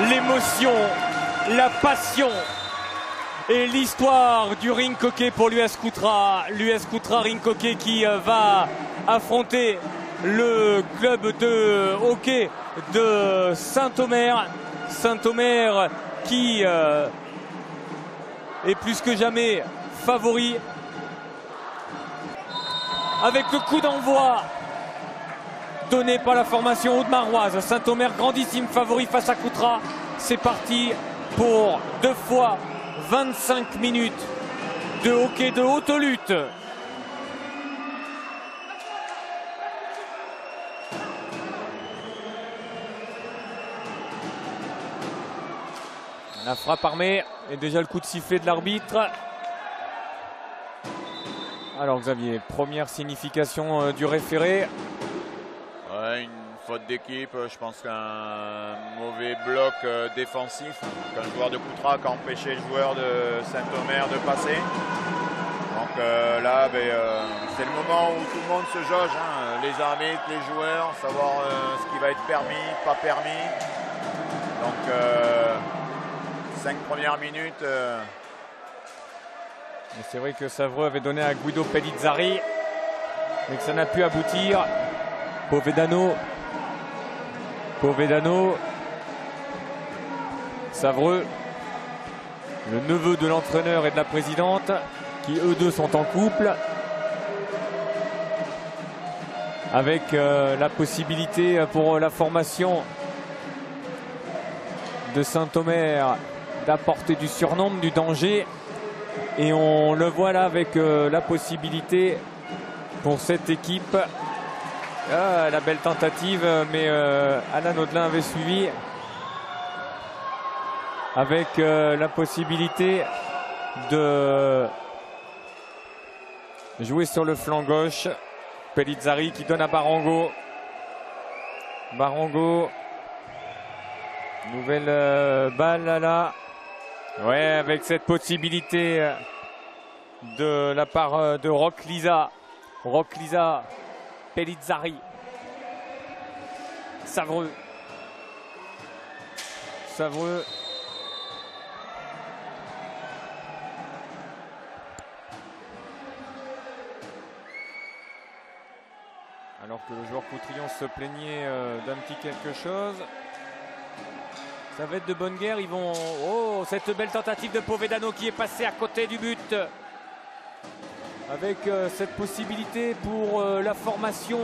l'émotion, la passion et l'histoire du ring hockey pour l'US Koutra. L'US Koutra ring hockey qui va affronter le club de hockey de Saint-Omer. Saint-Omer qui est plus que jamais favori. Avec le coup d'envoi donné par la formation Aude-Maroise. Saint-Omer grandissime favori face à Koutra. C'est parti pour 2 fois 25 minutes de hockey de haute lutte. La frappe armée et déjà le coup de sifflet de l'arbitre. Alors Xavier, première signification du référé. Ouais, une faute d'équipe, je pense qu'un mauvais bloc défensif, qu'un joueur de Koutra qui a empêché le joueur de Saint-Omer de passer. Donc là, c'est le moment où tout le monde se jauge, hein, les arbitres, les joueurs, savoir ce qui va être permis, pas permis. Donc 5 premières minutes. C'est vrai que Savreux avait donné à Guido Pellizzari, mais que ça n'a pu aboutir. Povedano, Savreux, le neveu de l'entraîneur et de la présidente, qui eux deux sont en couple, avec la possibilité pour la formation de Saint-Omer d'apporter du surnombre, du danger. Et on le voit là avec la possibilité pour cette équipe. Ah, la belle tentative, mais Alan Audelin avait suivi avec la possibilité de jouer sur le flanc gauche. Pellizzari qui donne à Barango. Barango. Nouvelle balle là. Ouais, avec cette possibilité de la part de Roclisa. Roclisa, Pellizzari, Savreux. Savreux. Alors que le joueur Coutrillon se plaignait d'un petit quelque chose. Ça va être de bonne guerre. Ils vont. Oh, cette belle tentative de Povedano qui est passé à côté du but. Avec cette possibilité pour la formation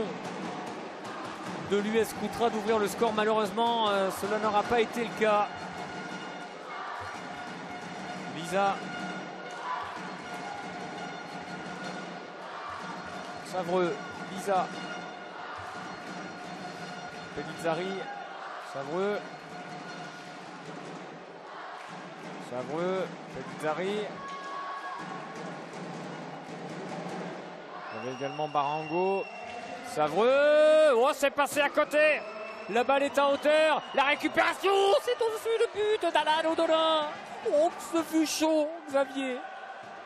de l'US Koutra d'ouvrir le score. Malheureusement, cela n'aura pas été le cas. Lisa. Savreux. Lisa. Pellizzari. Savreux. Savreux, Pellizzari. Il y avait également Barango. Savreux. Oh, c'est passé à côté. La balle est en hauteur. La récupération, c'est au-dessus du but d'Alan Audelin. Oh, ce fut chaud, Xavier.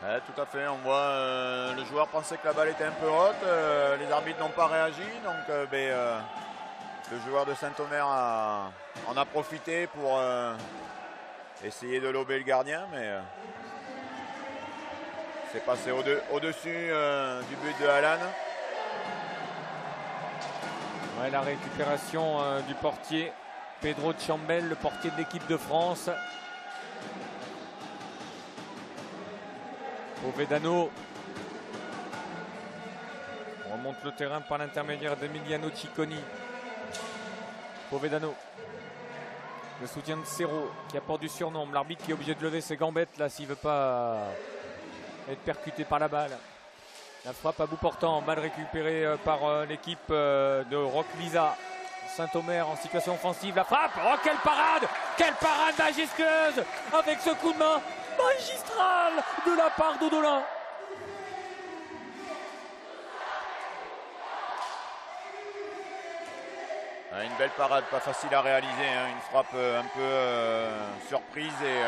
Ouais, tout à fait. On voit le joueur pensait que la balle était un peu haute. Les arbitres n'ont pas réagi. Donc le joueur de Saint-Omer en a profité pour essayer de lober le gardien, mais c'est passé au-dessus du but de Alan. Ouais, la récupération du portier Pedro Chambel, le portier de l'équipe de France. Povedano. On remonte le terrain par l'intermédiaire d'Emiliano Cicconi. Povedano. Le soutien de Serrault qui apporte du surnombre. L'arbitre qui est obligé de lever ses gambettes là s'il ne veut pas être percuté par la balle. La frappe à bout portant, balle récupérée par l'équipe de Roclisa. Saint-Omer en situation offensive. La frappe, oh quelle parade majestueuse avec ce coup de main magistral de la part d'Audelin. Une belle parade, pas facile à réaliser, hein. Une frappe un peu surprise et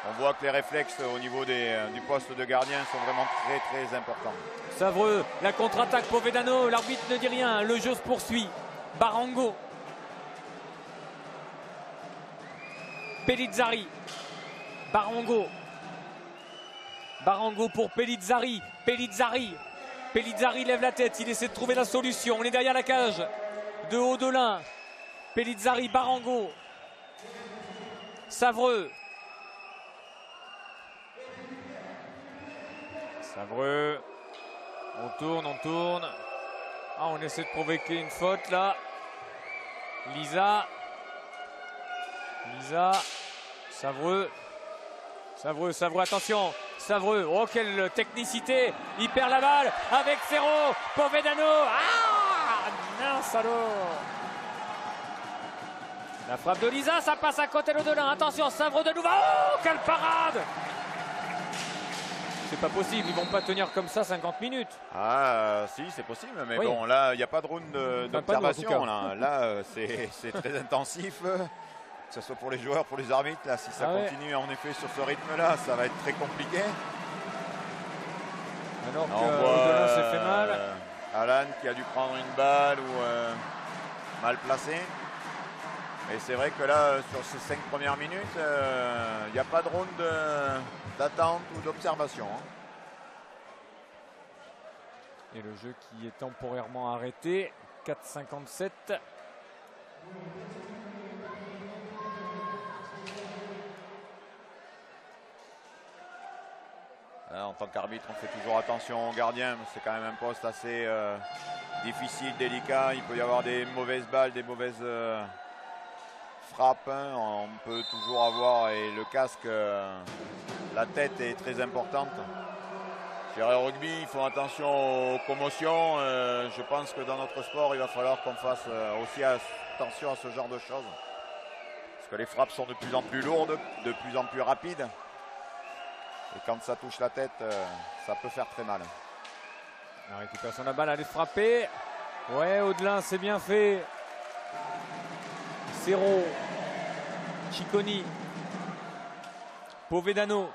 on voit que les réflexes au niveau du poste de gardien sont vraiment très très importants. Savreux, la contre-attaque Povedano, l'arbitre ne dit rien, le jeu se poursuit. Barango. Pellizzari. Barango. Barango pour Pellizzari. Pellizzari. Pellizzari lève la tête, il essaie de trouver la solution. On est derrière la cage de Audelin. Pellizzari, Barango. Savreux. Savreux. On tourne, on tourne. Ah, on essaie de provoquer une faute là. Lisa. Lisa. Savreux. Savreux, Savreux, attention. Savreux, oh quelle technicité. Il perd la balle avec Serrault. Povedano. Ah non, salaud. La frappe de Lisa, ça passe à côté de l'Audelin. Attention, Savreux de nouveau. Oh, quelle parade. C'est pas possible, ils vont pas tenir comme ça 50 minutes. Ah si, c'est possible, mais oui. bon, là, il n'y a pas de round d'observation. Là, c'est très intensif, que ce soit pour les joueurs, pour les arbitres. Là, si ça continue en effet sur ce rythme-là, ça va être très compliqué. Alors qu'Audelin s'est fait mal. Alan qui a dû prendre une balle ou mal placée. Et c'est vrai que là, sur ces 5 premières minutes, il n'y a pas de round d'attente ou d'observation. Et le jeu qui est temporairement arrêté. 4,57. En tant qu'arbitre, on fait toujours attention aux gardiens. C'est quand même un poste assez difficile, délicat. Il peut y avoir des mauvaises balles, des mauvaises frappe, on peut toujours avoir, et le casque, la tête est très importante. Je dirais au rugby, ils font attention aux commotions. Je pense que dans notre sport, il va falloir qu'on fasse aussi attention à ce genre de choses. Parce que les frappes sont de plus en plus lourdes, de plus en plus rapides. Et quand ça touche la tête, ça peut faire très mal. La récupération de la balle, elle est frappée. Ouais, Audelin, c'est bien fait. Serrault, Cicconi, Povedano.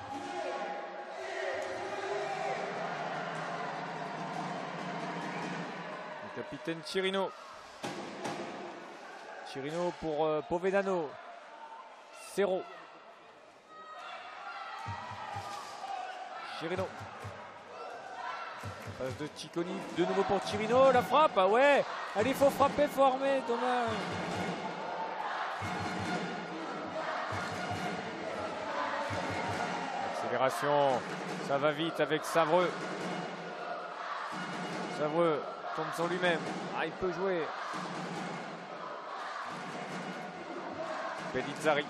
Le capitaine Chirino. Chirino pour Povedano. Serrault. Chirino. Passe de Cicconi de nouveau pour Chirino. La frappe, ah ouais. Allez, il faut frapper, il faut armer. Dommage. Accélération, ça va vite avec Savreux. Savreux tombe sur lui-même. Ah, il peut jouer. Pellizzari.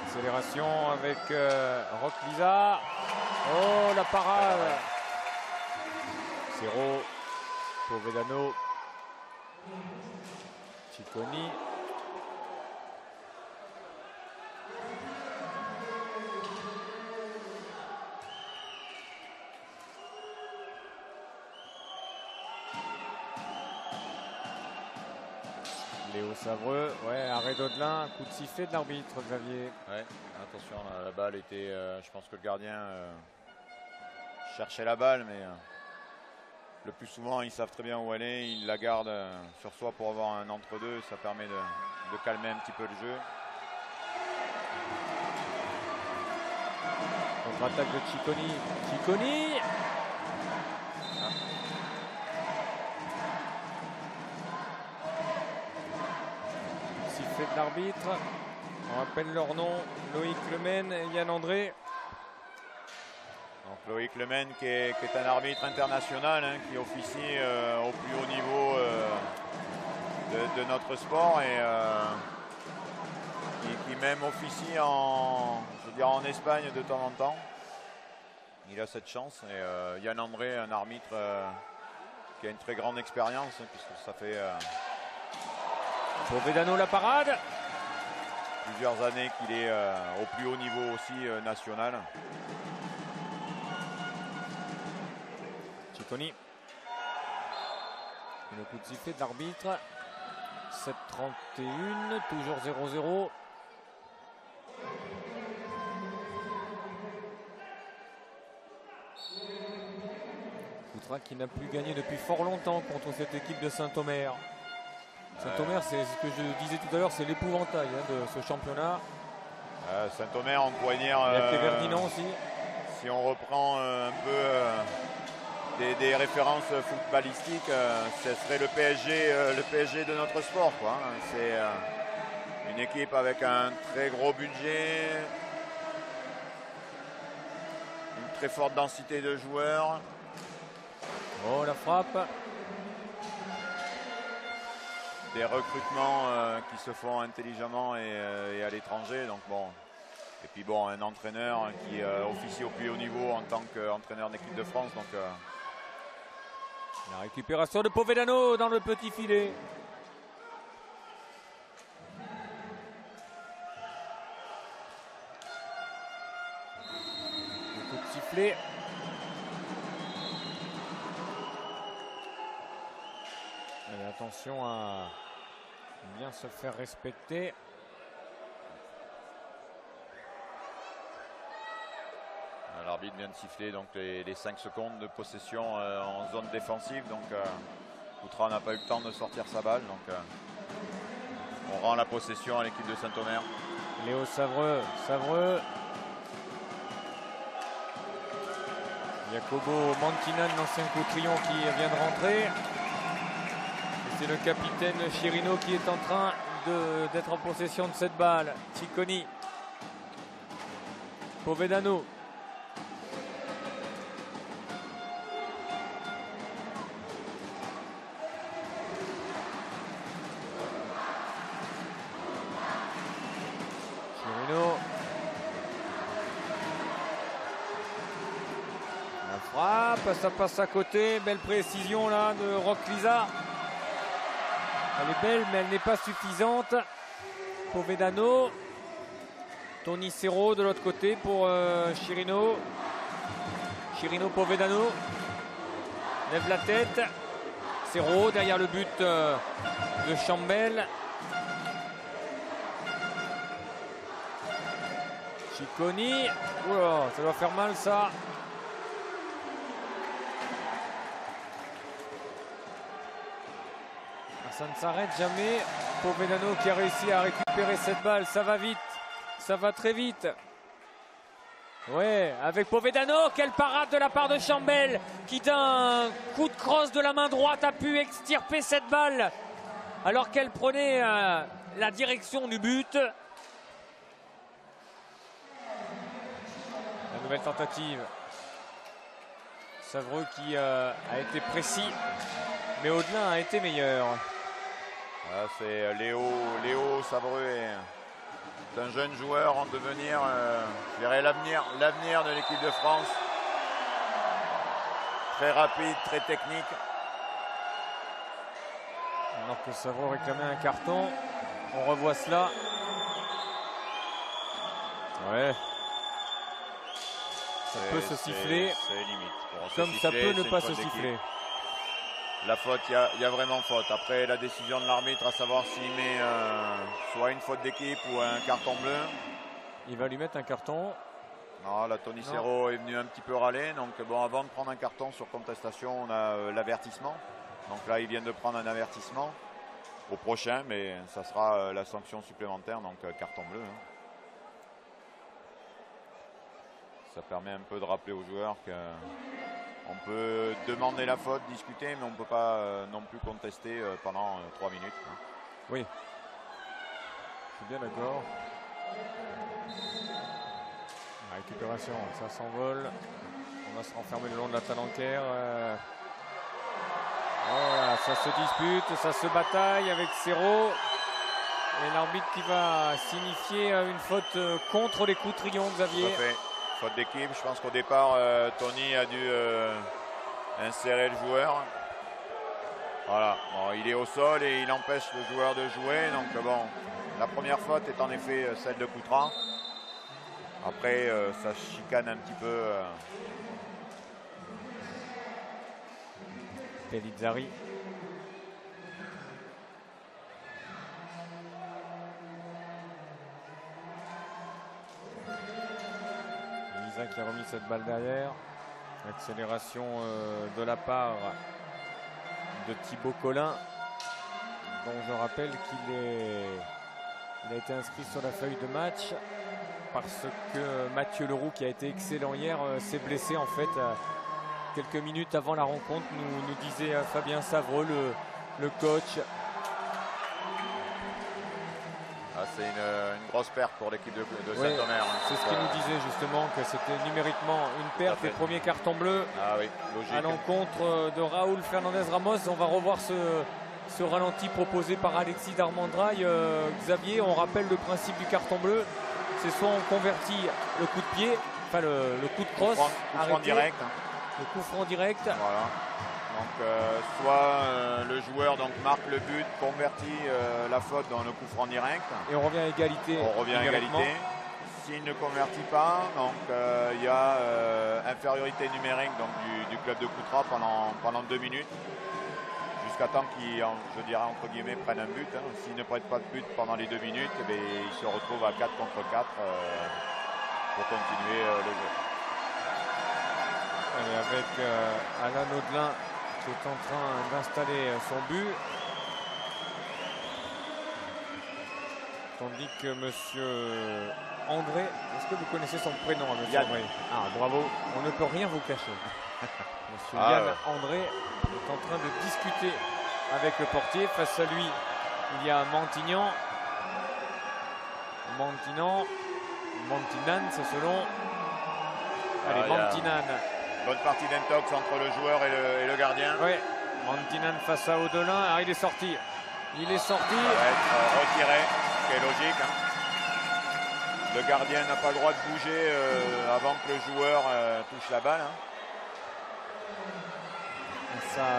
Accélération avec Roch Lisa. Oh, la parade. Serrault, Povedano, Cicconi. Léo Savreux, ouais, arrêt d'Audelin, coup de sifflet de l'arbitre, Xavier. Ouais, attention, la balle était, je pense que le gardien cherchait la balle, mais le plus souvent, ils savent très bien où elle est. Ils la gardent sur soi pour avoir un entre-deux. Ça permet de calmer un petit peu le jeu. Contre-attaque de Cicconi. Cicconi. Sifflet de l'arbitre. On rappelle leur nom. Loïc Lemaine et Yann André. Donc Loïc Lemaine qui est un arbitre international, qui officie au plus haut niveau de notre sport et qui même officie en Espagne de temps en temps. Il a cette chance. Et Yann André, un arbitre qui a une très grande expérience, puisque ça fait Povedano la parade. Plusieurs années qu'il est au plus haut niveau aussi national. Cicconi. Le coup de sifflet de l'arbitre. 7-31, toujours 0-0. Fra qui n'a plus gagné depuis fort longtemps contre cette équipe de Saint-Omer. Saint-Omer, c'est ce que je disais tout à l'heure, c'est l'épouvantail de ce championnat. Saint-Omer, on pourrait dire. Il y a Verdinand aussi. Si on reprend un peu des références footballistiques, ce serait le PSG de notre sport, quoi. C'est une équipe avec un très gros budget, une très forte densité de joueurs. Oh, la frappe. Des recrutements qui se font intelligemment et à l'étranger. Donc bon. Et puis bon, un entraîneur qui officie au plus haut niveau en tant qu'entraîneur d'équipe de France. Donc, la récupération de Povedano dans le petit filet. Le coup de sifflet. Et attention à bien se faire respecter. L'arbitre vient de siffler donc les 5 secondes de possession en zone défensive. Donc Coutras n'a pas eu le temps de sortir sa balle. Donc on rend la possession à l'équipe de Saint-Omer. Léo Savreux. Jacobo Mantinan, l'ancien Cotrillon qui vient de rentrer. C'est le capitaine Chirino qui est en train d'être en possession de cette balle. Cicconi. Povedano. Chirino. La frappe, ça passe à côté. Belle précision là de Roch Lisa. Elle est belle, mais elle n'est pas suffisante. Povedano. Tony Serrault de l'autre côté pour Chirino. Chirino Povedano. Lève la tête. Serrault derrière le but de Chambel. Cicconi. Oula, ça doit faire mal ça. Ça ne s'arrête jamais. Povedano qui a réussi à récupérer cette balle. Ça va vite. Ça va très vite. Ouais, avec Povedano. Quelle parade de la part de Chambel qui d'un coup de crosse de la main droite a pu extirper cette balle alors qu'elle prenait la direction du but. La nouvelle tentative. Savreux qui a été précis, mais Audelin a été meilleur. C'est Léo Savreux est un jeune joueur en devenir. Je dirais l'avenir de l'équipe de France. Très rapide, très technique. Alors que Savreux réclamait un carton. On revoit cela. Ouais. Ça peut se siffler. C'est limite. Comme ça peut ne pas se siffler. La faute, il y a vraiment faute. Après la décision de l'arbitre à savoir s'il met soit une faute d'équipe ou un carton bleu. Il va lui mettre un carton. Non, là Tony Serrault est venu un petit peu râler. Donc bon, avant de prendre un carton sur contestation, on a l'avertissement. Donc là, il vient de prendre un avertissement au prochain, mais ça sera la sanction supplémentaire, donc carton bleu. Ça permet un peu de rappeler aux joueurs qu'on peut demander la faute, discuter, mais on ne peut pas non plus contester pendant 3 minutes. Oui, je suis bien d'accord. La récupération, ça s'envole. On va se renfermer le long de la talanquère. Voilà, ça se dispute, ça se bataille avec Serrault. Et l'arbitre qui va signifier une faute contre les Coutrillons, Xavier. Faute d'équipe, je pense qu'au départ, Tony a dû insérer le joueur. Voilà, bon, il est au sol et il empêche le joueur de jouer. Donc bon, la première faute est en effet celle de Coutras. Après, ça chicane un petit peu. Pellizzari. Lisa qui a remis cette balle derrière. Accélération de la part de Thibaut Collin, dont je rappelle qu'il a été inscrit sur la feuille de match parce que Mathieu Leroux, qui a été excellent hier, s'est blessé en fait quelques minutes avant la rencontre, nous disait Fabien Savreux, le coach. C'est une grosse perte pour l'équipe de Saint-Omer. C'est ce qu'il nous disait justement, que c'était numériquement une perte. Les premiers cartons bleus à l'encontre de Raoul Fernandez Ramos. On va revoir ce ralenti proposé par Alexis Darmandraille. Xavier, on rappelle le principe du carton bleu. C'est soit on convertit le coup de pied, enfin le coup de crosse, coup franc direct. Le coup franc direct. Voilà. Donc soit le joueur marque le but, convertit la faute dans le coup franc direct. Et on revient à égalité. On revient à égalité. S'il ne convertit pas, donc il y a infériorité numérique donc, du club de Coutras pendant 2 minutes. Jusqu'à temps qu'il, je dirais entre guillemets, prenne un but. S'il ne prête pas de but pendant les 2 minutes, il se retrouve à 4 contre 4 pour continuer le jeu. Allez, avec Alain Audelin qui est en train d'installer son but. Tandis que monsieur André, est-ce que vous connaissez son prénom, monsieur Yann. André? Ah, bravo, on ne peut rien vous cacher. Monsieur Yann André est en train de discuter avec le portier. Face à lui, il y a Mantignan. Mantinan, c'est selon. Allez, Mantinan. Bonne partie d'intox entre le joueur et le gardien. Oui, Mantinan face à Audelin. Ah, il est sorti. Il est sorti. Ça va être retiré, ce qui est logique. Le gardien n'a pas le droit de bouger avant que le joueur touche la balle.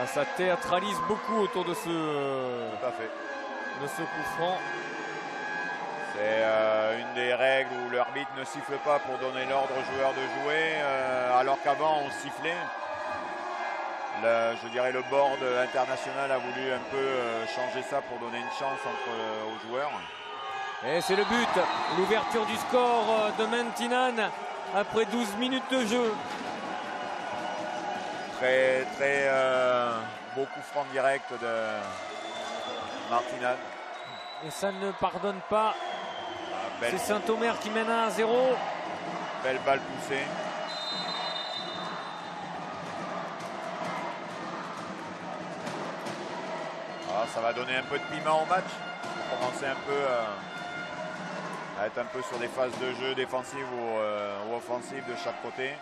Ça théâtralise beaucoup autour de ce coup franc. C'est une des règles où l'arbitre ne siffle pas pour donner l'ordre aux joueurs de jouer, alors qu'avant on sifflait. Je dirais le board international a voulu un peu changer ça pour donner une chance aux joueurs. Et c'est le but, l'ouverture du score de Mantinan après 12 minutes de jeu. Très beau coup franc direct de Martinan. Et ça ne pardonne pas. C'est Saint-Omer qui mène à 1-0. Belle balle poussée. Ça va donner un peu de piment au match. On va commencer un peu à être un peu sur des phases de jeu défensives ou offensives de chaque côté.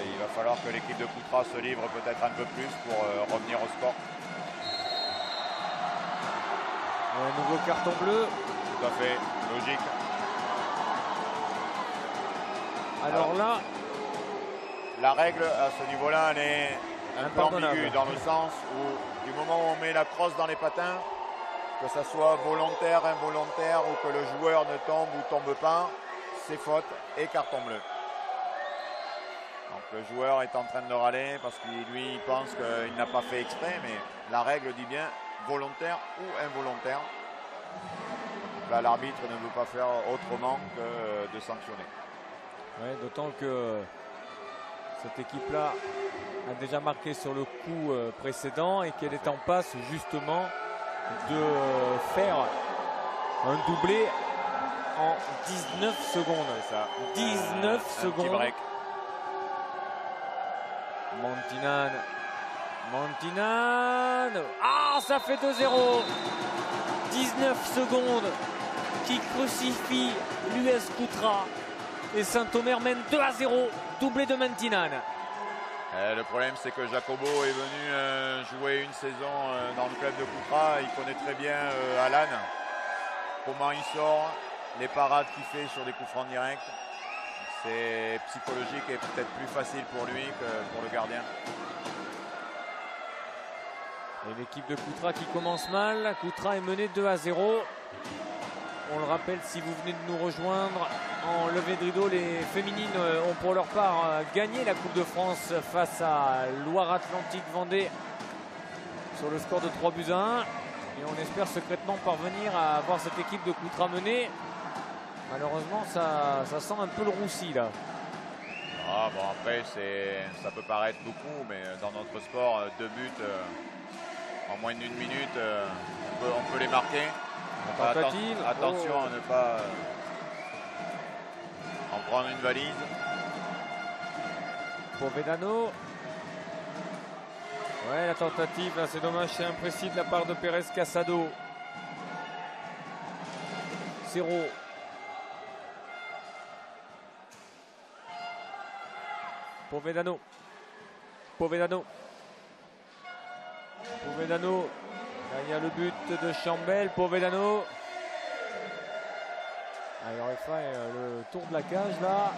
Il va falloir que l'équipe de Coutras se livre peut-être un peu plus pour revenir au score. Un nouveau carton bleu. Tout à fait, logique. Alors là, la règle à ce niveau-là, elle est un peu ambiguë dans le sens où du moment où on met la crosse dans les patins, que ça soit volontaire, involontaire ou que le joueur ne tombe ou tombe pas, c'est faute et carton bleu. Donc le joueur est en train de râler parce qu'il lui pense qu'il n'a pas fait exprès, mais la règle dit bien volontaire ou involontaire. Donc là l'arbitre ne veut pas faire autrement que de sanctionner. Ouais, d'autant que cette équipe-là a déjà marqué sur le coup précédent et qu'elle est en passe justement de faire un doublé en 19 secondes. C'est ça. 19 secondes. Petit break. Mantinan. Ah, ça fait 2-0. 19 secondes qui crucifie l'US Coutras. Et Saint-Omer mène 2-0. Doublé de Mantinan. Le problème, c'est que Jacobo est venu jouer une saison dans le club de Coutras. Il connaît très bien Alan. Comment il sort, les parades qu'il fait sur des coups francs directs. C'est psychologique et peut-être plus facile pour lui que pour le gardien. Et l'équipe de Coutras qui commence mal. Coutras est mené 2-0. On le rappelle, si vous venez de nous rejoindre, en levée de rideau, les féminines ont pour leur part gagné la Coupe de France face à Loire-Atlantique Vendée sur le score de 3-1. Et on espère secrètement parvenir à voir cette équipe de Coutras menée Malheureusement, ça sent un peu le roussi là. Ah, bon, après, ça peut paraître beaucoup, mais dans notre sport, 2 buts en moins d'une minute, on peut les marquer. Tentative. Attention à ne pas en prendre une valise. Povedano. Ouais, la tentative, là, c'est dommage, c'est imprécis de la part de Pérez Casado. 0. Povedano. Povedano. Povedano. Là, il y a le but de Chambel. Povedano. Alors, il fait le tour de la cage, là.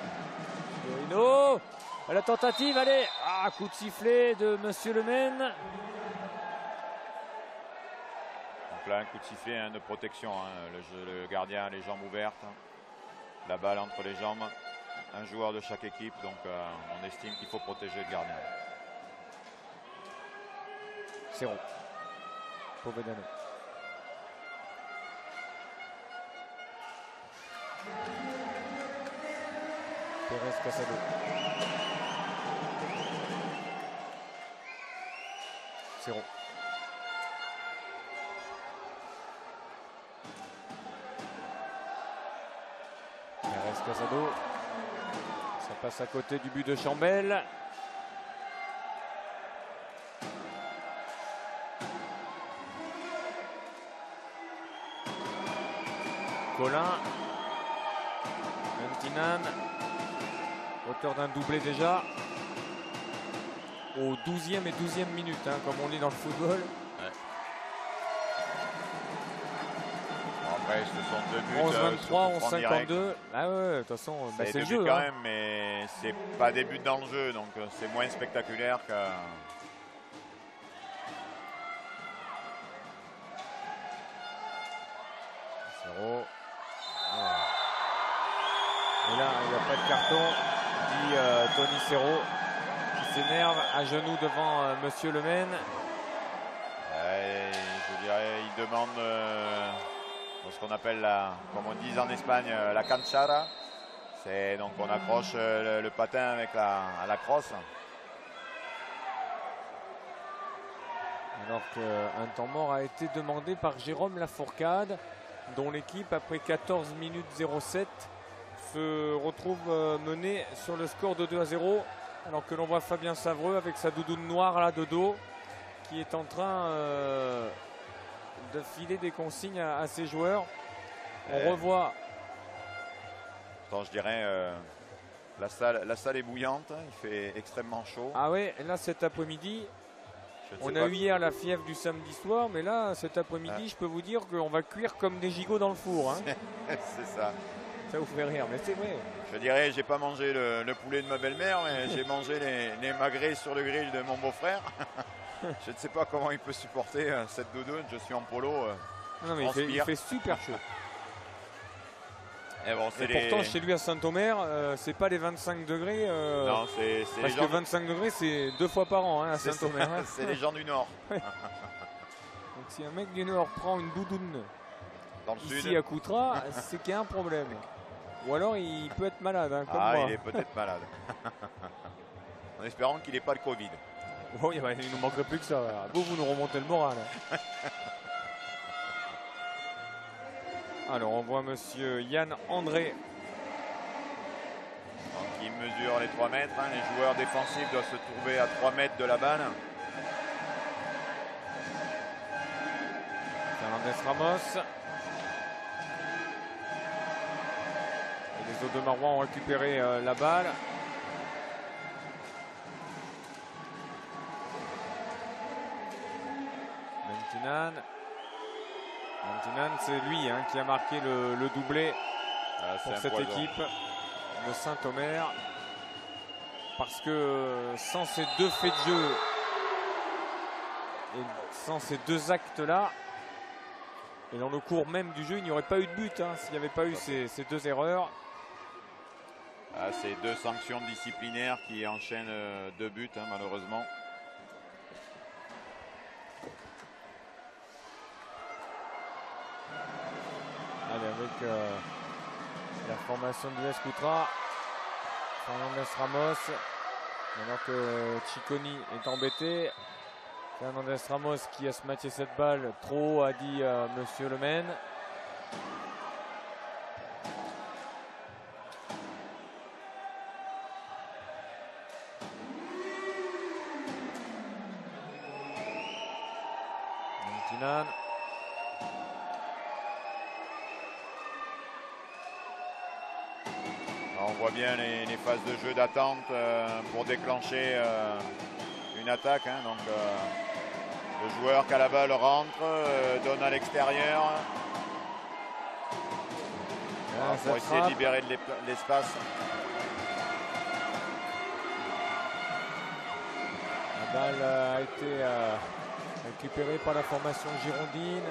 Fiorino. La tentative, allez. Ah, coup de sifflet de Monsieur Le Maine. Donc là, un coup de sifflet de protection. Le gardien a les jambes ouvertes. La balle entre les jambes. Un joueur de chaque équipe. Donc, on estime qu'il faut protéger le gardien. 0. Povedano. Pérez Casado. Zéro. Pérez Casado. Ça passe à côté du but de Chambel. Colin. Mentinan. Auteur d'un doublé déjà. Au 12e et 12e minute, comme on dit dans le football. Ouais. Bon, après, ce sont 2 buts. 11-23, 11-52. Ah ouais, de toute façon, c'est le jeu. Quand même, mais c'est pas des buts dans le jeu, donc c'est moins spectaculaire que. Et là, il n'y a pas de carton, dit Tony Serrault, qui s'énerve à genoux devant Monsieur Le Maine. Je dirais, il demande ce qu'on appelle, comme on dit en Espagne, la canchara. C'est donc on accroche le patin avec à la crosse. Alors qu'un temps mort a été demandé par Jérôme Lafourcade, dont l'équipe, après 14 minutes 07, se retrouve menée sur le score de 2-0, alors que l'on voit Fabien Savreux avec sa doudoune noire là de dos, qui est en train de filer des consignes à ses joueurs. On revoit. Attends, je dirais, la salle est bouillante, il fait extrêmement chaud. Ah ouais, là cet après-midi, on a eu hier la fièvre du samedi soir, mais là cet après-midi, je peux vous dire qu'on va cuire comme des gigots dans le four. C'est ça. Ça vous fait rire, mais c'est vrai. Je dirais, j'ai pas mangé le poulet de ma belle-mère, mais j'ai mangé les magrets sur le grill de mon beau-frère. Je ne sais pas comment il peut supporter cette doudoune. Je suis en polo. Non, mais il fait super chaud. Et bon, et pourtant, chez lui à Saint-Omer, c'est pas les 25 degrés. Non, c'est parce que 25 degrés, c'est 2 fois par an à Saint-Omer. C'est les gens du Nord. Ouais. Donc si un mec du Nord prend une doudoune dans le ici sud à Coutras, c'est qu'il y a un problème. Ou alors il peut être malade, comme moi. Il est peut-être malade. En espérant qu'il n'ait pas le Covid. Oh, il ne nous manquerait plus que ça. Vous nous remontez le moral. Alors on voit monsieur Yann André. Donc, il mesure les 3 mètres. Les joueurs défensifs doivent se trouver à 3 mètres de la balle. Fernandez Ramos. Les eaux de Marois ont récupéré la balle. Mentinan, c'est lui qui a marqué le doublé pour cette équipe de Saint-Omer. Parce que sans ces 2 faits de jeu et sans ces 2 actes-là, et dans le cours même du jeu, il n'y aurait pas eu de but s'il n'y avait pas eu ces 2 erreurs. Ces 2 sanctions disciplinaires qui enchaînent 2 buts, malheureusement. Allez, avec La formation de l'US Koutra. Fernandez Ramos. Alors que Cicconi est embêté. Fernandez Ramos qui a smatché cette balle trop, a dit Monsieur Le Maine. Mentinan. On voit bien les phases de jeu d'attente pour déclencher une attaque. Hein. Donc, le joueur qui a la balle rentre, donne à l'extérieur pour essayer de libérer de l'espace. La balle a été récupérée par la formation girondine.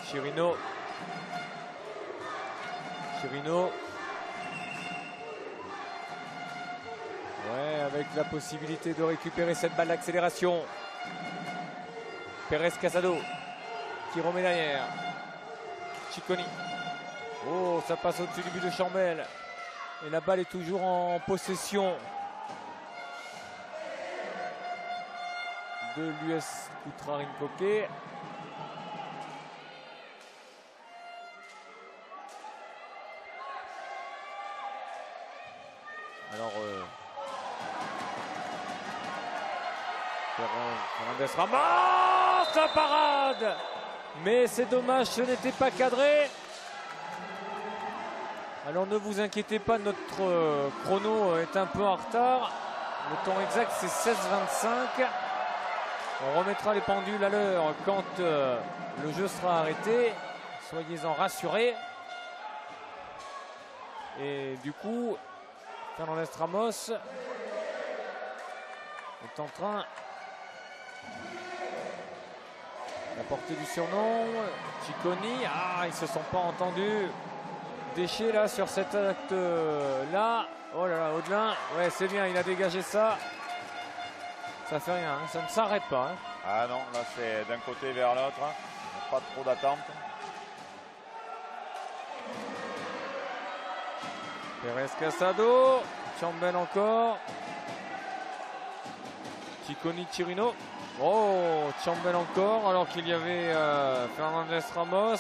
Chirino. Ouais, avec la possibilité de récupérer cette balle d'accélération. Pérez Casado qui remet derrière. Cicconi. Oh, ça passe au-dessus du but de Chambel. Et la balle est toujours en possession de l'US Koutra Rinpoché. Alors, Fernandez Ramos, la parade! Mais c'est dommage, ce n'était pas cadré. Alors ne vous inquiétez pas, notre chrono est un peu en retard. Le temps exact c'est 16h25. On remettra les pendules à l'heure quand le jeu sera arrêté. Soyez-en rassurés. Et du coup, Fernandez Ramos est en train d'apporter du surnom. Cicconi, ils ne se sont pas entendus. Déchet là sur cet acte là. Oh là là, Audelin, ouais c'est bien, il a dégagé ça. Ça fait rien, hein. Ça ne s'arrête pas. Hein. Ah non, là c'est d'un côté vers l'autre. Hein. Pas trop d'attente. Pérez Casado, Chambel encore. Cicconi Chirino. Oh, Chambel encore, alors qu'il y avait Fernandez Ramos.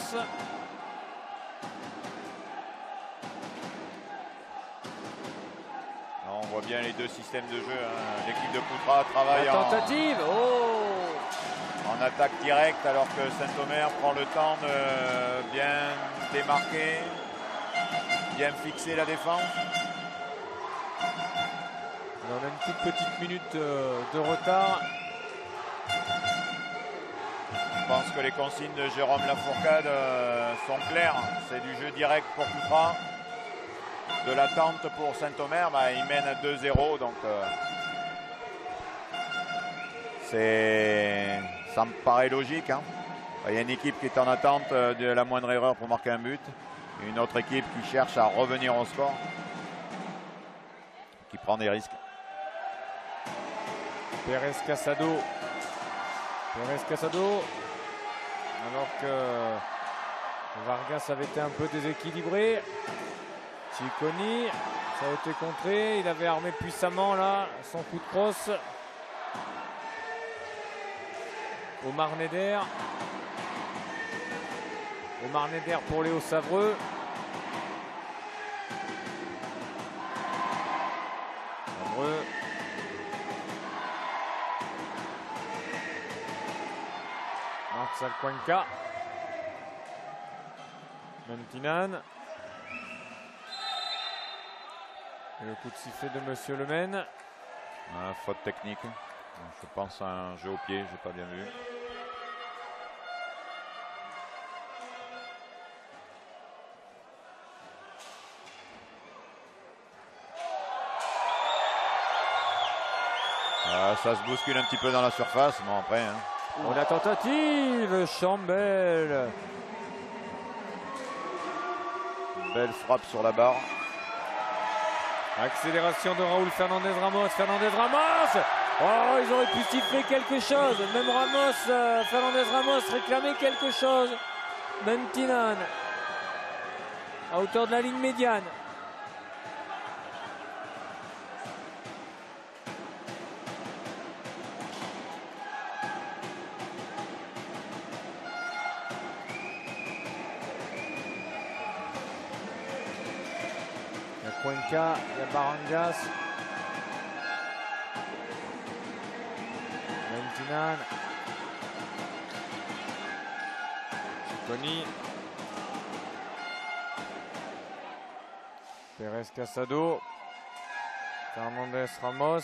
Alors, on voit bien les deux systèmes de jeu. Hein. L'équipe de Koutra travaille tentative. en attaque directe, alors que Saint-Omer prend le temps de bien démarquer, bien fixer la défense. On a une toute petite minute de retard. Je pense que les consignes de Jérôme Lafourcade sont claires. C'est du jeu direct pour Koutra. De l'attente pour Saint-Omer, il mène à 2-0. Donc ça me paraît logique. Hein. Il y a une équipe qui est en attente de la moindre erreur pour marquer un but. Et une autre équipe qui cherche à revenir au score. Qui prend des risques. Pérez Casado. Alors que Vargas avait été un peu déséquilibré. Cicconi, ça a été contré. Il avait armé puissamment là son coup de crosse. Omar Neder pour Léo Savreux. Marcel Cuenca. Mentinan. Et le coup de sifflet de Monsieur Le Maine. Faute technique. Je pense à un jeu au pied, j'ai pas bien vu. Ça se bouscule un petit peu dans la surface, mais après. Hein. Oh, la tentative, Chambel. Belle frappe sur la barre. Accélération de Raúl Fernandez Ramos. Oh, ils auraient pu siffler quelque chose. Même Fernandez Ramos réclamait quelque chose. Mentinan. à hauteur de la ligne médiane. Il y a Cuenca, il y a Barangas. Mentinan. Cicconi. Pérez Casado. Fernandez Ramos.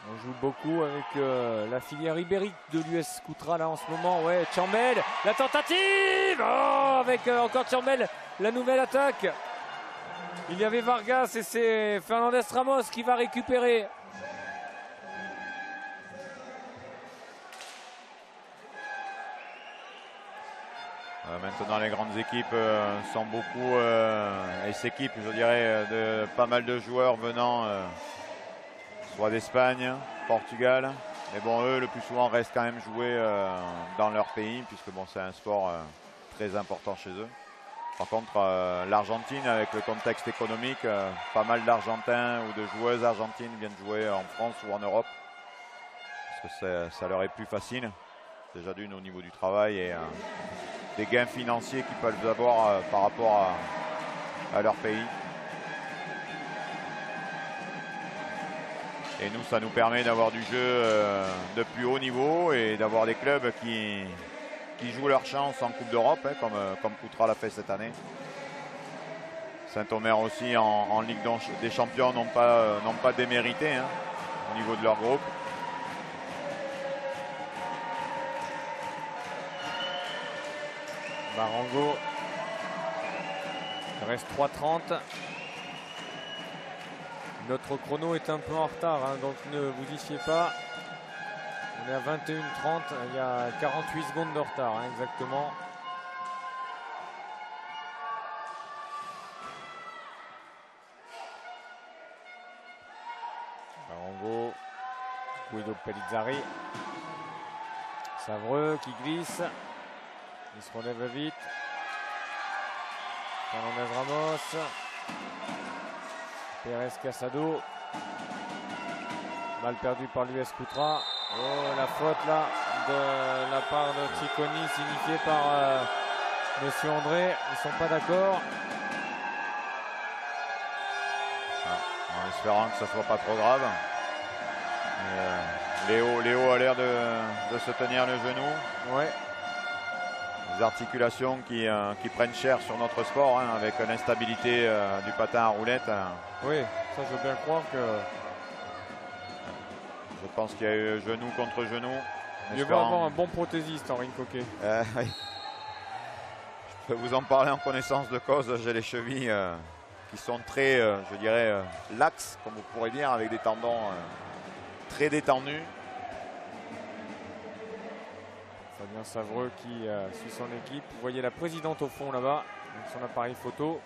On joue beaucoup avec la filière ibérique de l'US Koutra là en ce moment. Ouais, Tchambel, la tentative avec encore Tchambel, la nouvelle attaque. Il y avait Vargas et c'est Fernandez Ramos qui va récupérer. Maintenant, les grandes équipes sont beaucoup et s'équipent, je dirais, de pas mal de joueurs venant soit d'Espagne, Portugal. Mais bon, eux, le plus souvent, restent quand même joués dans leur pays, puisque bon, c'est un sport très important chez eux. Par contre, l'Argentine, avec le contexte économique, pas mal d'Argentins ou de joueuses argentines viennent jouer en France ou en Europe, parce que ça leur est plus facile, déjà d'une au niveau du travail et des gains financiers qu'ils peuvent avoir par rapport à leur pays. Et nous, ça nous permet d'avoir du jeu de plus haut niveau et d'avoir des clubs qui jouent leur chance en Coupe d'Europe, hein, comme Koutra l'a fait cette année. Saint-Omer aussi en Ligue des Champions n'ont pas démérité hein, au niveau de leur groupe. Marango. Il reste 3:30. Notre chrono est un peu en retard, hein, donc ne vous y fiez pas. On est à 21:30, il y a 48 secondes de retard, hein, exactement. Marango. Guido Pellizzari. Savreux qui glisse. Il se relève vite. Fernandez Ramos. Pérez Casado. Mal perdu par l'US Koutra. Oh, la faute là de la part de Cicconi signifiée par Monsieur André. Ils ne sont pas d'accord. En espérant que ça ne soit pas trop grave. Léo a l'air de se tenir le genou. Ouais. Des articulations qui prennent cher sur notre sport hein, avec l'instabilité du patin à roulette. Oui, ça je veux bien croire que... Je pense qu'il y a eu genou contre genou. Il va avoir un bon prothésiste, Henri Coquet. Oui. Je peux vous en parler en connaissance de cause. J'ai les chevilles qui sont très, je dirais, laxes, comme vous pourrez dire, avec des tendons très détendus. Fabien Savreux qui suit son équipe. Vous voyez la présidente au fond là-bas, avec son appareil photo.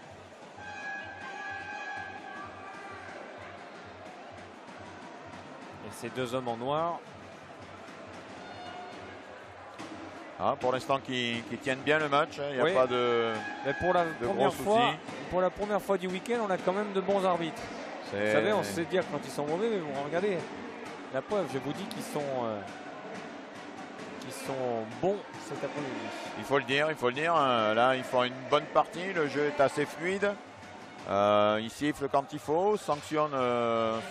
Et ces deux hommes en noir. Pour l'instant, qui tiennent bien le match. Il n'y a oui. pas de, mais pour la gros soucis. Pour la première fois du week-end, on a quand même de bons arbitres. Vous savez, on sait dire quand ils sont mauvais, mais bon, regardez. La preuve, je vous dis qu'ils sont bons cet après-midi. Il faut le dire. Là, ils font une bonne partie. Le jeu est assez fluide. Ils sifflent quand il faut, sanctionnent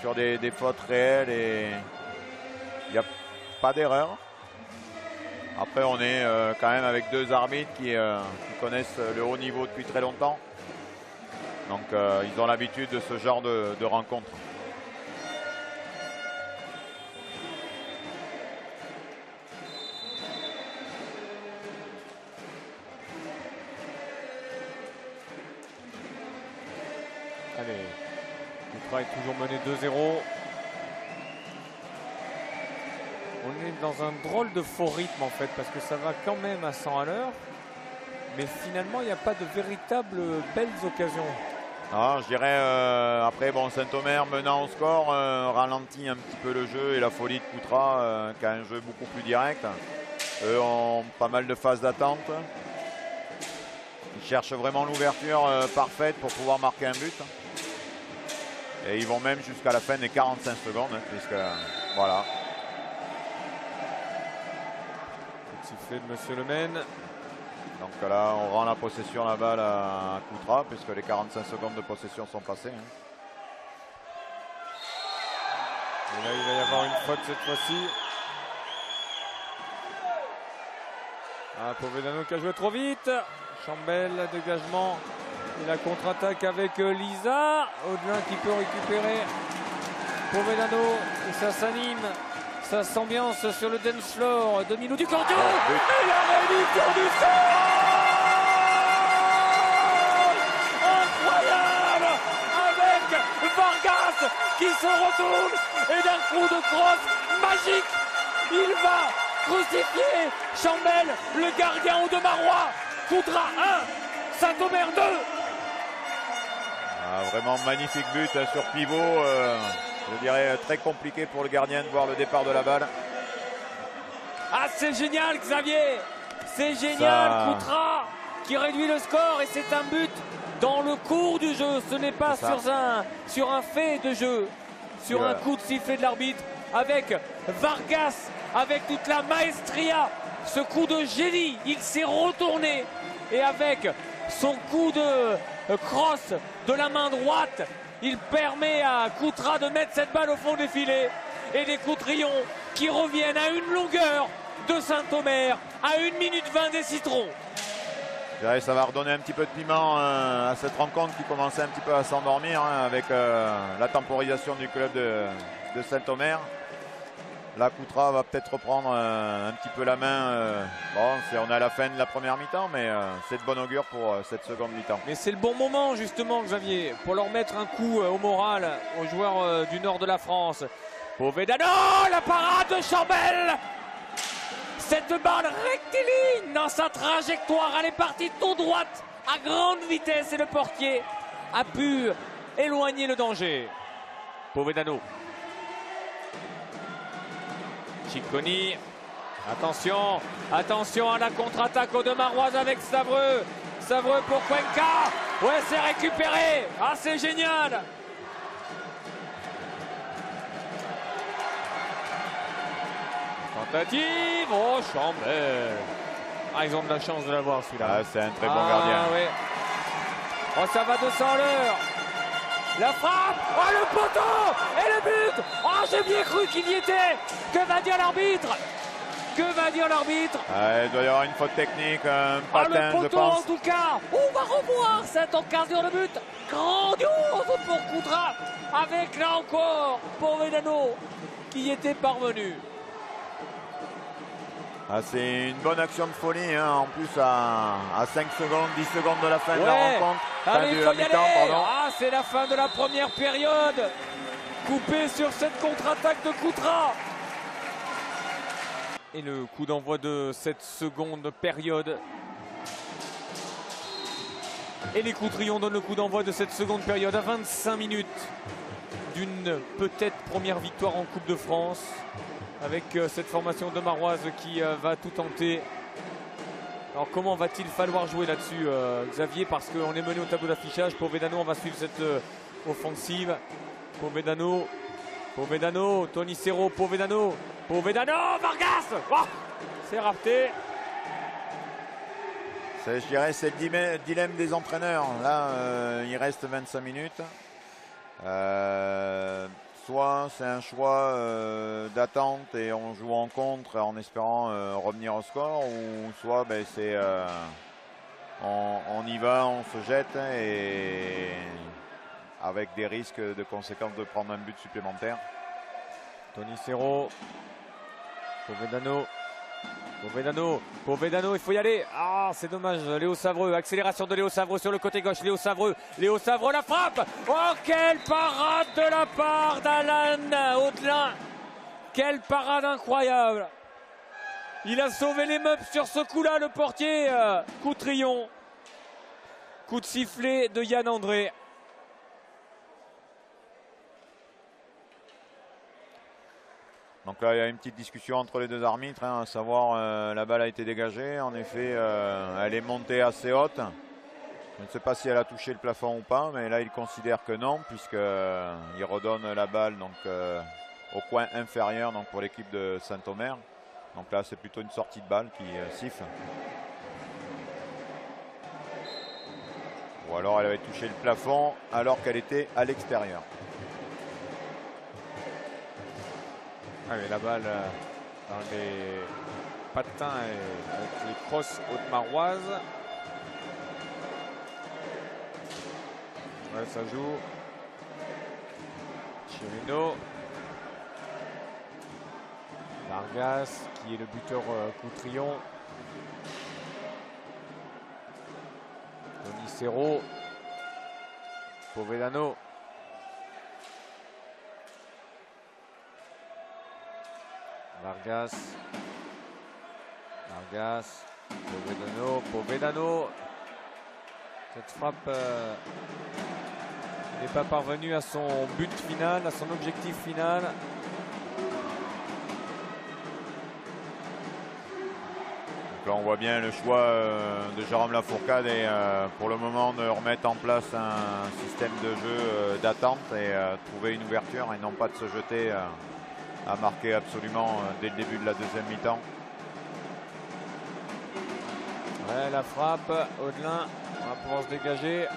sur des fautes réelles et il n'y a pas d'erreur. Après, on est quand même avec deux arbitres qui connaissent le haut niveau depuis très longtemps. Donc, ils ont l'habitude de ce genre de rencontres. Allez, Koutra est toujours mené 2-0. On est dans un drôle de faux rythme en fait, parce que ça va quand même à 100 à l'heure. Mais finalement, il n'y a pas de véritables belles occasions. Ah, je dirais, après, bon, Saint-Omer menant au score, ralentit un petit peu le jeu et la folie de Koutra, qui a un jeu beaucoup plus direct. Eux ont pas mal de phases d'attente. Ils cherchent vraiment l'ouverture parfaite pour pouvoir marquer un but. Et ils vont même jusqu'à la fin des 45 secondes, hein, puisque voilà. Petit sifflet de Monsieur Le Maine. Donc là, on rend la possession la balle à Coutras, puisque les 45 secondes de possession sont passées. Hein. Et là, il va y avoir une faute cette fois-ci. Ah, Povedano qui a joué trop vite. Chambel, dégagement. Et la contre-attaque avec Lisa. Audelin qui peut récupérer. Povedano. Et ça s'anime. Ça s'ambiance sur le dance floor. Domino du Cordio. Et la réduction du score. Incroyable. Avec Vargas qui se retourne. Et d'un coup de crosse magique, il va crucifier Chambel, le gardien au de Marois. Coutras 1, Saint-Omer 2. Ah, vraiment magnifique but hein, sur pivot. Je dirais très compliqué pour le gardien de voir le départ de la balle. Ah, c'est génial, Xavier. C'est génial, Ça... Coutras qui réduit le score et c'est un but dans le cours du jeu. Ce n'est pas sur un fait de jeu, sur un coup de sifflet de l'arbitre avec Vargas, avec toute la maestria, ce coup de génie, il s'est retourné et avec son coup de crosse de la main droite, il permet à Coutras de mettre cette balle au fond des filets et des Coutrillons qui reviennent à une longueur de Saint-Omer, à 1 minute 20 des Citrons. Ça va redonner un petit peu de piment à cette rencontre qui commençait un petit peu à s'endormir hein, avec la temporisation du club de Saint-Omer. Là, Coutras va peut-être reprendre un petit peu la main. Bon, on est à la fin de la première mi-temps, mais c'est de bon augure pour cette seconde mi-temps. Mais c'est le bon moment, justement, Xavier, pour leur mettre un coup au moral aux joueurs du nord de la France. Povedano, la parade de Chambel. Cette balle rectiligne dans sa trajectoire, elle est partie tout droite à grande vitesse et le portier a pu éloigner le danger. Povedano. Cicconi. Attention, attention à la contre-attaque aux deux Maroises avec Savreux. Savreux pour Cuenca. Ouais, c'est récupéré. Ah, c'est génial. Tentative. Oh, Chambel. Ah, ils ont de la chance de l'avoir celui-là. Ah, c'est un très bon gardien. Ouais. Oh, ça va 200 à l'heure. La frappe. Oh, le poteau. Et le but. Oh, j'ai bien cru qu'il y était. Que va dire l'arbitre? Que va dire l'arbitre? Il doit y avoir une faute technique, un patin, le poteau, je pense. En tout cas, on va revoir cette occasion de but grandiose pour Coutras, avec là encore Povedano qui y était parvenu. Ah, c'est une bonne action de folie, hein, en plus à 5 secondes, 10 secondes de la fin de la rencontre. Allez, fin il de faut la y mi-temps, aller. pardon. Ah, c'est la fin de la première période. Coupé sur cette contre-attaque de Coutras. Et le coup d'envoi de cette seconde période. Et les Coutrillons donnent le coup d'envoi de cette seconde période à 25 minutes d'une peut-être première victoire en Coupe de France. Avec cette formation de Maroise qui va tout tenter. Alors comment va-t-il falloir jouer là-dessus, Xavier? Parce qu'on est mené au tableau d'affichage. Povedano, on va suivre cette offensive. Povedano, Tony Serrault, Povedano, Vargas. Oh, c'est raté. Je dirais c'est le dilemme des entraîneurs. Là, il reste 25 minutes. Soit c'est un choix d'attente et on joue en contre en espérant revenir au score, ou soit c'est on y va, on se jette et avec des risques de conséquences de prendre un but supplémentaire. Tony Serrault, Povedano, il faut y aller. Ah, c'est dommage. Léo Savreux, accélération de Léo Savreux sur le côté gauche. Léo Savreux, la frappe. Oh, quelle parade de la part d'Alan Audelin. Quelle parade incroyable. Il a sauvé les meubles sur ce coup-là, le portier Coutrillon. Coup de sifflet de Yann André. Donc là, il y a une petite discussion entre les deux arbitres, hein, à savoir la balle a été dégagée. En effet, elle est montée assez haute. Je ne sais pas si elle a touché le plafond ou pas, mais là il considère que non, puisqu'il redonne la balle donc, au coin inférieur donc, pour l'équipe de Saint-Omer. Donc là c'est plutôt une sortie de balle qui siffle. Ou alors elle avait touché le plafond alors qu'elle était à l'extérieur. Allez, la balle dans les patins et avec les crosses haute-maroises. Ouais, ça joue. Chirino. Vargas qui est le buteur Coutrillon. Tonicero. Povedano. Vargas. Povedano. Cette frappe n'est pas parvenue à son but final, à son objectif final. Donc là on voit bien le choix de Jérôme Lafourcade et pour le moment de remettre en place un système de jeu d'attente et trouver une ouverture et non pas de se jeter à marquer absolument dès le début de la deuxième mi-temps. Ouais, la frappe, Audelin, on va pouvoir se dégager.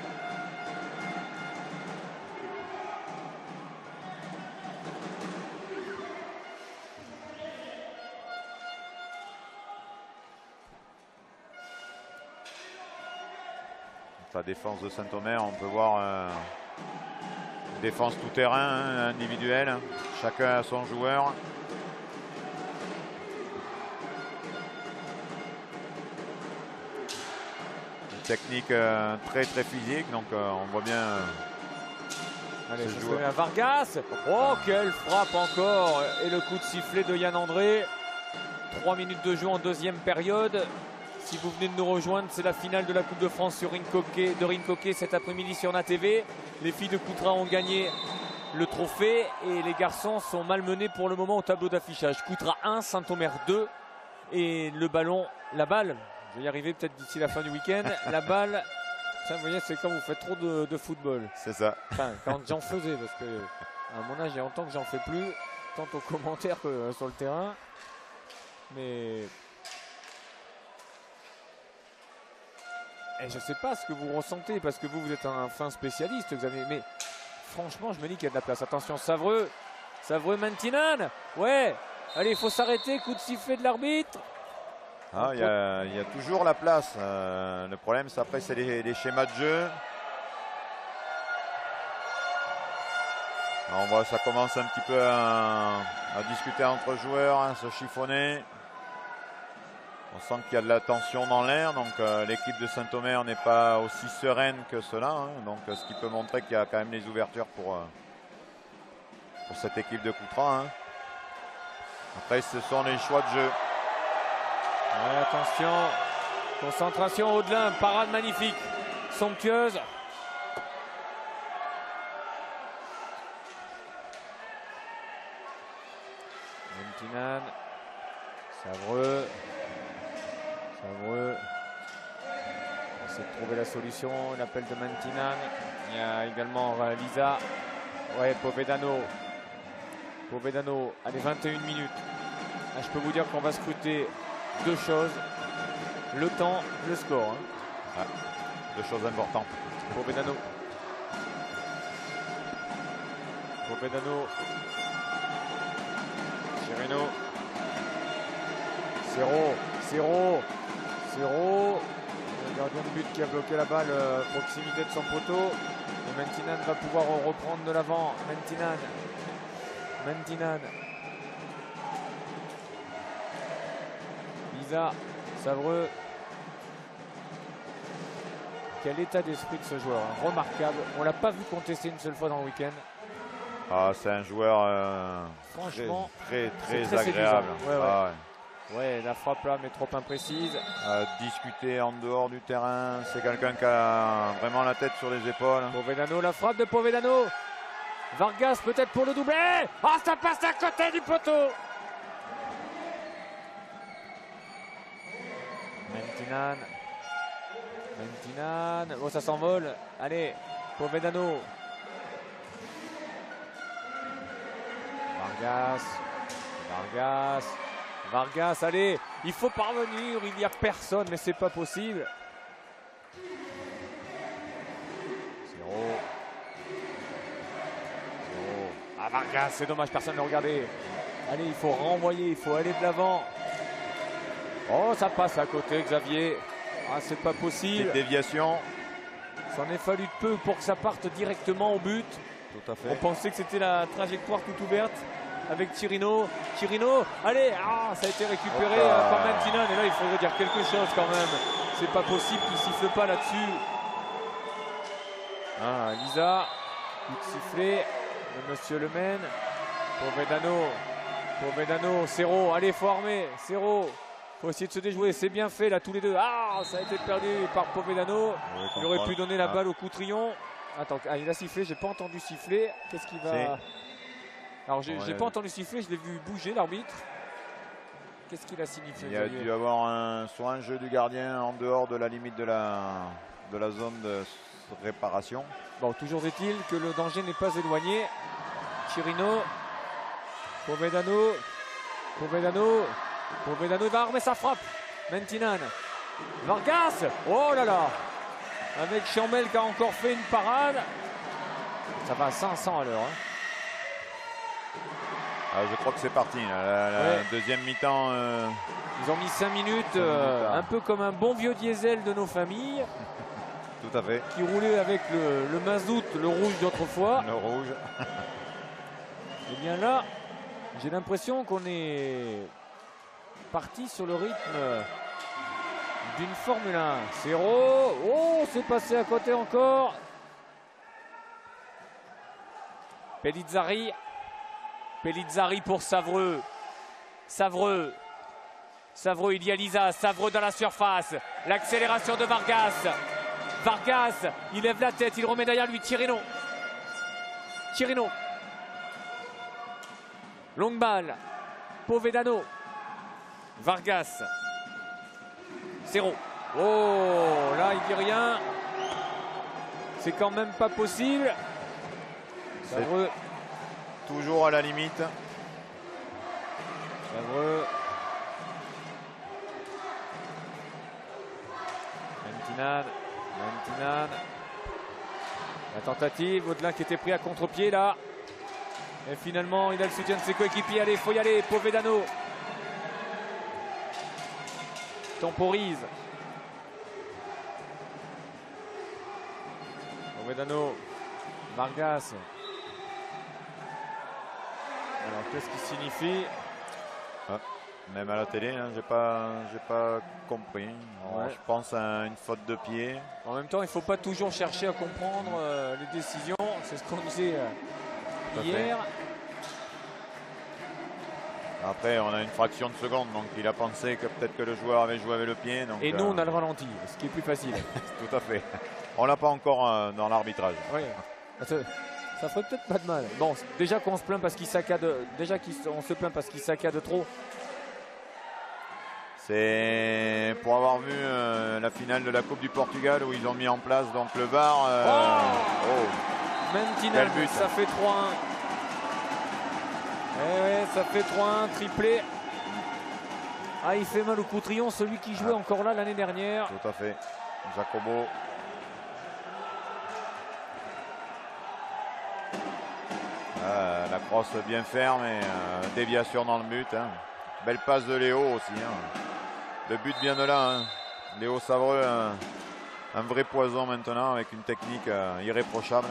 La défense de Saint-Omer, on peut voir une défense tout-terrain, individuelle. Chacun a son joueur. Une technique très physique, donc on voit bien. Allez, ça se met à Vargas. Oh, quelle frappe encore. Et le coup de sifflet de Yann André. 3 minutes de jeu en deuxième période. Si vous venez de nous rejoindre, c'est la finale de la Coupe de France sur de Rincoquet cet après-midi sur NATV. Les filles de Coutras ont gagné le trophée et les garçons sont malmenés pour le moment au tableau d'affichage. Coutras 1, Saint-Omer 2 et le ballon, la balle, je vais y arriver peut-être d'ici la fin du week-end, la balle, ça vous voyez c'est quand vous faites trop de football. C'est ça. Enfin, quand j'en faisais, parce que à mon âge il y a longtemps que j'en fais plus, tant aux commentaires que sur le terrain. Mais... Et je ne sais pas ce que vous ressentez, parce que vous êtes un fin spécialiste, Xavier, mais franchement, je me dis qu'il y a de la place. Attention, Savreux, Mantinan, ouais, allez, il faut s'arrêter, coup de sifflet de l'arbitre. Ah, il y a toujours la place. Le problème, c'est après, c'est les schémas de jeu. On voit, ça commence un petit peu à discuter entre joueurs, à se chiffonner. On sent qu'il y a de la tension dans l'air, donc l'équipe de Saint-Omer n'est pas aussi sereine que cela, hein, donc ce qui peut montrer qu'il y a quand même les ouvertures pour cette équipe de Coutras. Hein. Après, ce sont les choix de jeu. Ouais, attention, concentration, Audelin, parade magnifique, somptueuse. Mentinan, Savreux. On essaie de trouver la solution, l'appel de Mantinan. Il y a également Lisa. Ouais, Povedano, allez, 21 minutes. Là, je peux vous dire qu'on va scruter deux choses. Le temps, le score. Hein. Ouais, deux choses importantes. Povedano. Chirino. Cero, le gardien de but qui a bloqué la balle à proximité de son poteau. Et Mentinan va pouvoir reprendre de l'avant. Mentinan. Lisa, Savreux. Quel état d'esprit de ce joueur, hein. Remarquable. On l'a pas vu contester une seule fois dans le week-end. Ah, c'est un joueur franchement très agréable. Ouais, la frappe là, mais trop imprécise. Discuter en dehors du terrain, c'est quelqu'un qui a vraiment la tête sur les épaules. Povedano, la frappe de Povedano. Vargas peut-être pour le doublé. Ah, ça passe à côté du poteau. Mentinan. Oh, ça s'envole. Allez, Povedano. Vargas, allez, il faut parvenir, il n'y a personne, mais c'est pas possible. Ah, Vargas, c'est dommage, personne ne regardait. Allez, il faut renvoyer, il faut aller de l'avant. Oh, ça passe à côté, Xavier. Ah, c'est pas possible. Petite déviation. Ça en est fallu de peu pour que ça parte directement au but. Tout à fait. On pensait que c'était la trajectoire toute ouverte avec Chirino. Chirino, allez, ça a été récupéré par Mentinan. Et là, il faudrait dire quelque chose quand même. C'est pas possible qu'il siffle pas là-dessus. Lisa, coup de sifflet de Monsieur Le Maine. Povedano, Serrault, allez, faut armer. Serrault, faut essayer de se déjouer. C'est bien fait là, tous les deux. Ça a été perdu par Povedano. Il aurait pu donner la balle au Coutrillon. Attends, il a sifflé, j'ai pas entendu siffler. Qu'est-ce qu'il va... Alors j'ai pas entendu siffler, je l'ai vu bouger l'arbitre. Qu'est-ce qu'il a signifié? Il y a dû avoir soit un jeu du gardien en dehors de la limite de la zone de réparation. Bon, toujours est-il que le danger n'est pas éloigné. Chirino, Povedano, il va armer sa frappe. Mentinan, Vargas, oh là là, avec Chamel qui a encore fait une parade. Ça va à 500 à l'heure. Je crois que c'est parti. La deuxième mi-temps. Ils ont mis 5 minutes, un peu comme un bon vieux diesel de nos familles. Tout à fait. Qui roulait avec le mazout, le rouge d'autrefois. Le rouge. Et bien là, j'ai l'impression qu'on est parti sur le rythme d'une Formule 1. Serrault, oh, c'est passé à côté encore. Pellizzari pour Savreux. Savreux, il y a Lisa. Savreux dans la surface. L'accélération de Vargas. Il lève la tête, il remet derrière lui Chirino. Longue balle. Povedano. Vargas. Serrault. Oh, là, il dit rien. C'est quand même pas possible. Savreux. Toujours à la limite. Savreux. Mentinan. La tentative, Audelin qui était pris à contre-pied là. Et finalement, il a le soutien de ses coéquipiers. Allez, il faut y aller. Povedano temporise. Povedano. Vargas. Alors, qu'est-ce qui signifie? Même à la télé, j'ai pas compris. Je pense à une faute de pied. En même temps, il ne faut pas toujours chercher à comprendre les décisions. C'est ce qu'on disait hier. Après, on a une fraction de seconde, donc il a pensé que peut-être que le joueur avait joué avec le pied. Donc, et nous, on a le ralenti, ce qui est plus facile. Tout à fait. On l'a pas encore dans l'arbitrage. Oui. Ça ferait peut-être pas de mal. Bon, déjà qu'on se plaint parce qu'il saccade, on se plaint parce qu'il saccade trop. C'est pour avoir vu la finale de la Coupe du Portugal où ils ont mis en place donc le VAR. Mentinan, ça fait 3-1. Ça fait 3-1, triplé. Il fait mal au Coutrillon, celui qui jouait encore là l'année dernière. Tout à fait. Jacobo. La crosse bien ferme et déviation dans le but. Belle passe de Léo aussi. Le but vient de là. Léo Savreux, un vrai poison maintenant avec une technique irréprochable.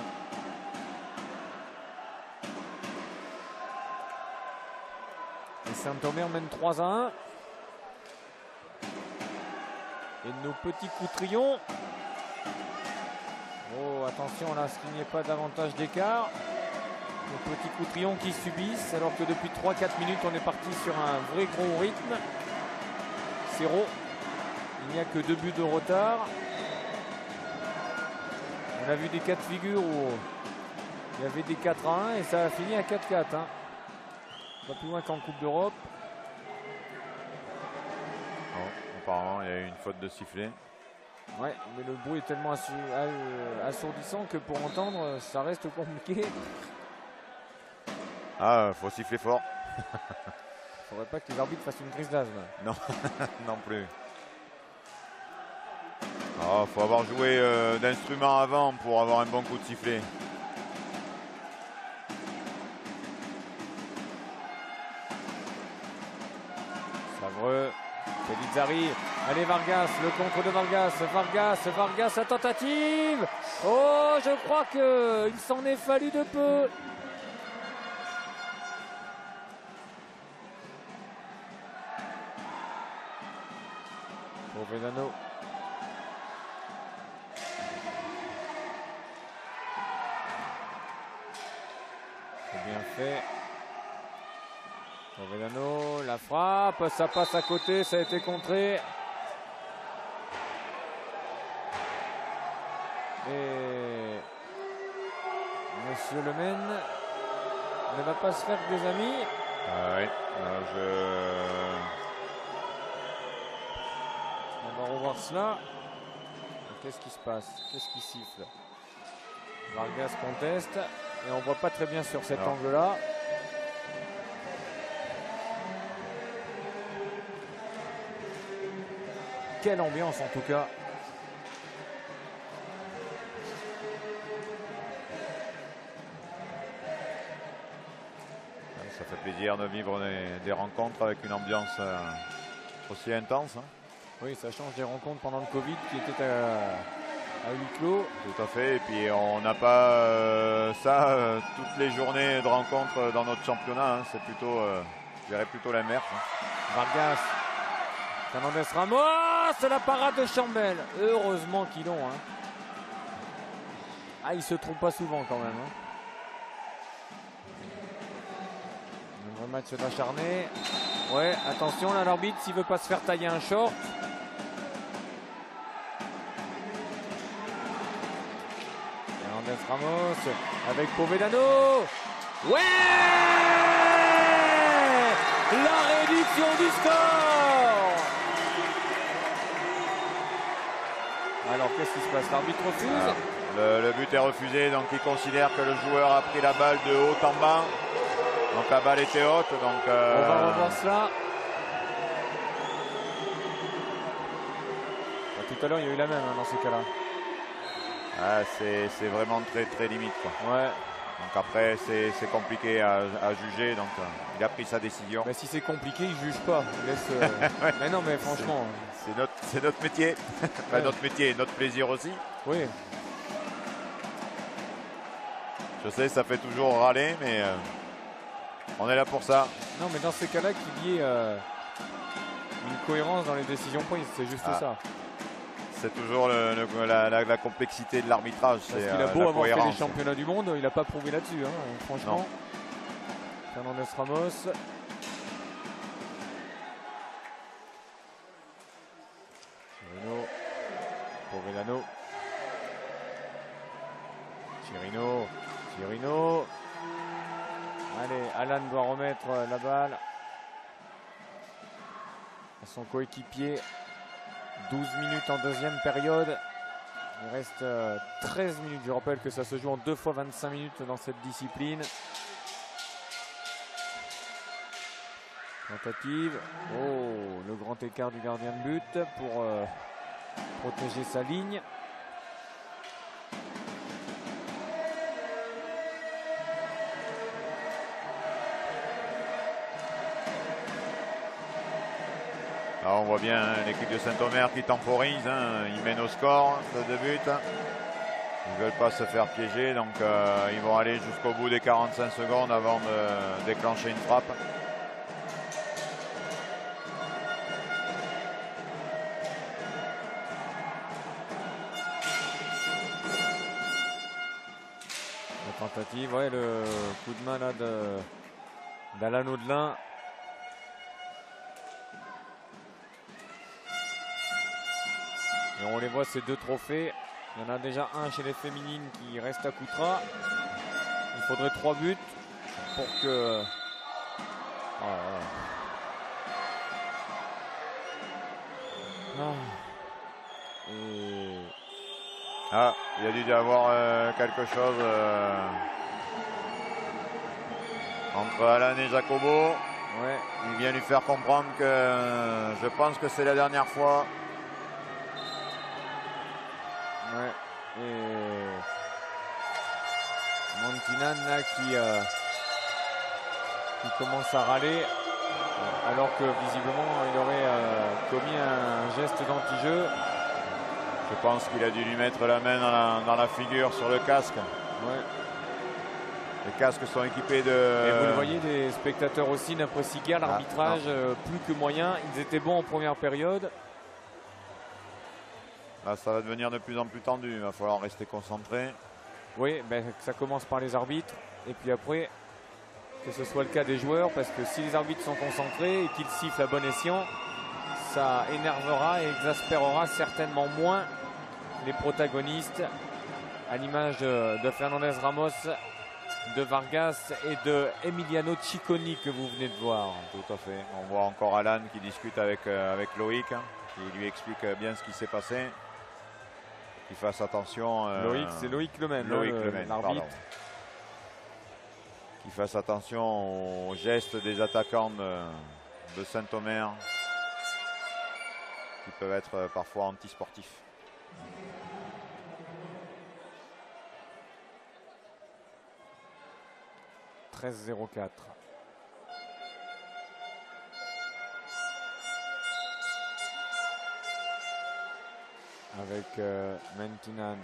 Et Saint-Omer mène 3-1. Et nos petits Coutrillons. Oh, attention là, ce qu'il n'y ait pas davantage d'écart. Nos petits Coutrillons qui subissent, alors que depuis 3-4 minutes, on est parti sur un vrai gros rythme. Serrault, il n'y a que 2 buts de retard. On a vu des cas de figure où il y avait des 4-1 et ça a fini à 4-4. Pas plus loin qu'en Coupe d'Europe. Apparemment, il y a eu une faute de sifflet. Ouais, mais le bruit est tellement assourdissant que pour entendre, ça reste compliqué. Ah, faut siffler fort. Faudrait pas que les arbitres fassent une crise d'asthme. Non, non plus. Oh, faut avoir joué d'instruments avant pour avoir un bon coup de sifflet. Savreux, Pellizzari, allez Vargas, le contre de Vargas, Vargas, la tentative. Oh, je crois qu'il s'en est fallu de peu. Povedano. C'est bien fait. Povedano, la frappe, ça passe à côté, ça a été contré. Et Monsieur Le Maine ne va pas se faire des amis. Oui, On va revoir cela. Qu'est-ce qui se passe? Qu'est-ce qui siffle? Vargas conteste et on voit pas très bien sur cet angle-là. Quelle ambiance en tout cas. Ça fait plaisir de vivre des rencontres avec une ambiance aussi intense. Hein. Oui, ça change des rencontres pendant le Covid qui étaient à huis clos. Tout à fait. Et puis on n'a pas toutes les journées de rencontres dans notre championnat. Hein. C'est plutôt, je dirais plutôt l'inverse. Hein. Vargas. Fernandez Ramos, c'est la parade de Chambel. Heureusement qu'ils l'ont. Hein. Ah, il se trompe pas souvent quand même. Hein. Un vrai match d'acharné. Ouais, attention là l'arbitre s'il veut pas se faire tailler un short. Fernandez Ramos avec Povedano. Ouais, la réduction du score. Alors qu'est-ce qui se passe? L'arbitre refuse. Le but est refusé, donc il considère que le joueur a pris la balle de haut en bas. Donc la balle était haute. Donc, on va revoir cela. Tout à l'heure il y a eu la même hein, dans ces cas-là. Ah, c'est vraiment très très limite. Quoi. Ouais. Donc après c'est compliqué à juger. Donc il a pris sa décision. Mais si c'est compliqué, il juge pas. Il laisse, ouais. Mais non, mais franchement. C'est notre métier. Enfin, notre métier, notre plaisir aussi. Oui. Je sais, ça fait toujours râler, mais on est là pour ça. Non, mais dans ces cas-là, qu'il y ait une cohérence dans les décisions prises, c'est juste ça. C'est toujours la complexité de l'arbitrage. Parce qu'il a beau avoir fait les championnats du monde, il n'a pas prouvé là-dessus, hein, franchement. Non. Fernandez Ramos. Povedano. Chirino. Allez, Alan doit remettre la balle à son coéquipier. 12 minutes en deuxième période. Il reste 13 minutes. Je rappelle que ça se joue en 2 fois 25 minutes dans cette discipline. Tentative. Oh, le grand écart du gardien de but pour protéger sa ligne. Alors on voit bien l'équipe de Saint-Omer qui temporise, hein. Ils mènent au score de 2 buts. Ils ne veulent pas se faire piéger, donc ils vont aller jusqu'au bout des 45 secondes avant de déclencher une frappe. La tentative, ouais, le coup de main là d'Alan Audelin. Et on les voit ces deux trophées. Il y en a déjà un chez les féminines qui reste à Coutras. Il faudrait 3 buts pour que... Et Ah, il a dû y avoir quelque chose entre Alan et Jacobo. Ouais. Il vient lui faire comprendre que je pense que c'est la dernière fois. Ouais. Et Montinan là qui commence à râler alors que visiblement il aurait commis un geste d'anti-jeu. Je pense qu'il a dû lui mettre la main dans la figure sur le casque. Ouais. Les casques sont équipés de... Et vous le voyez, des spectateurs aussi n'apprécient guère l'arbitrage, plus que moyen. Ils étaient bons en première période. Là, ça va devenir de plus en plus tendu. Il va falloir rester concentré. Oui, ben, ça commence par les arbitres. Et puis après, que ce soit le cas des joueurs, parce que si les arbitres sont concentrés et qu'ils sifflent à bon escient, ça énervera et exaspérera certainement moins les protagonistes, à l'image de Fernandez Ramos, de Vargas et de Emiliano Cicconi que vous venez de voir. Tout à fait. On voit encore Alan qui discute avec Loïc, qui lui explique bien ce qui s'est passé. Qu'il fasse attention. Loïc, c'est Loïc Lemaine, l'arbitre. Qu'il fasse attention aux gestes des attaquants de Saint-Omer, qui peuvent être parfois antisportifs. « 13-0-4 ». Avec Mentinan.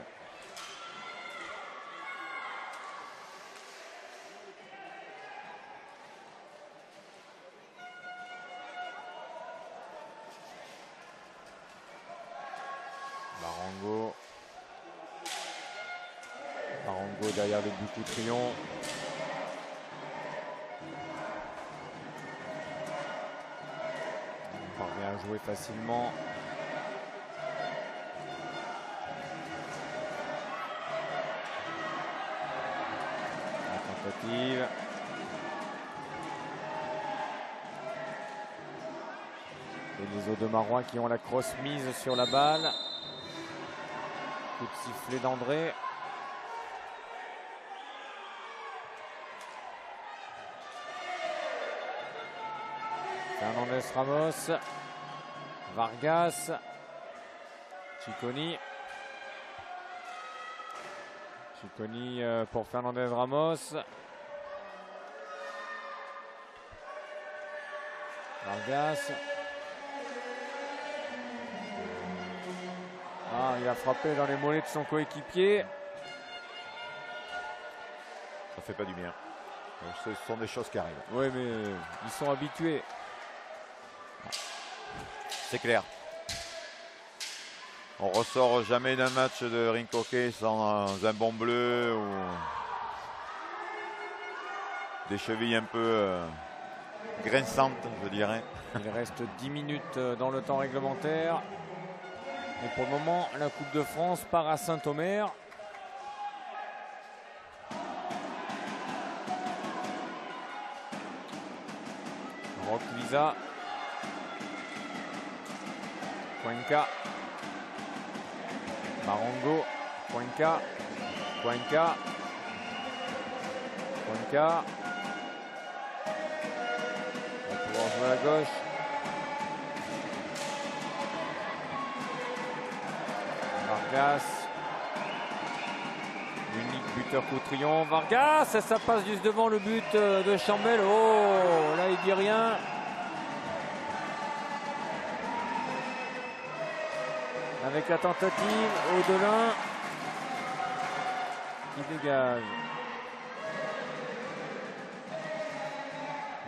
Barango derrière le but Coutrion. On parvient à jouer facilement. La tentative. Et les Audemarois qui ont la crosse mise sur la balle. Coup de sifflet d'André. Fernandez Ramos. Vargas. Cicconi. Cicconi pour Fernandez Ramos. Vargas. Ah, il a frappé dans les mollets de son coéquipier. Ça fait pas du bien. Ce sont des choses qui arrivent. Oui, mais ils sont habitués. C'est clair. On ressort jamais d'un match de rink hockey sans un bon bleu ou des chevilles un peu grinçantes, je dirais. Il reste 10 minutes dans le temps réglementaire. Et pour le moment, la Coupe de France part à Saint-Omer. Roch Lisa. Cuenca. Barango. Cuenca. Cuenca. Cuenca. On va pouvoir jouer à gauche. Vargas. L'unique buteur Coutrion. Vargas, ça passe juste devant le but de Chambel. Oh, là il dit rien. Avec la tentative, Audelin qui dégage.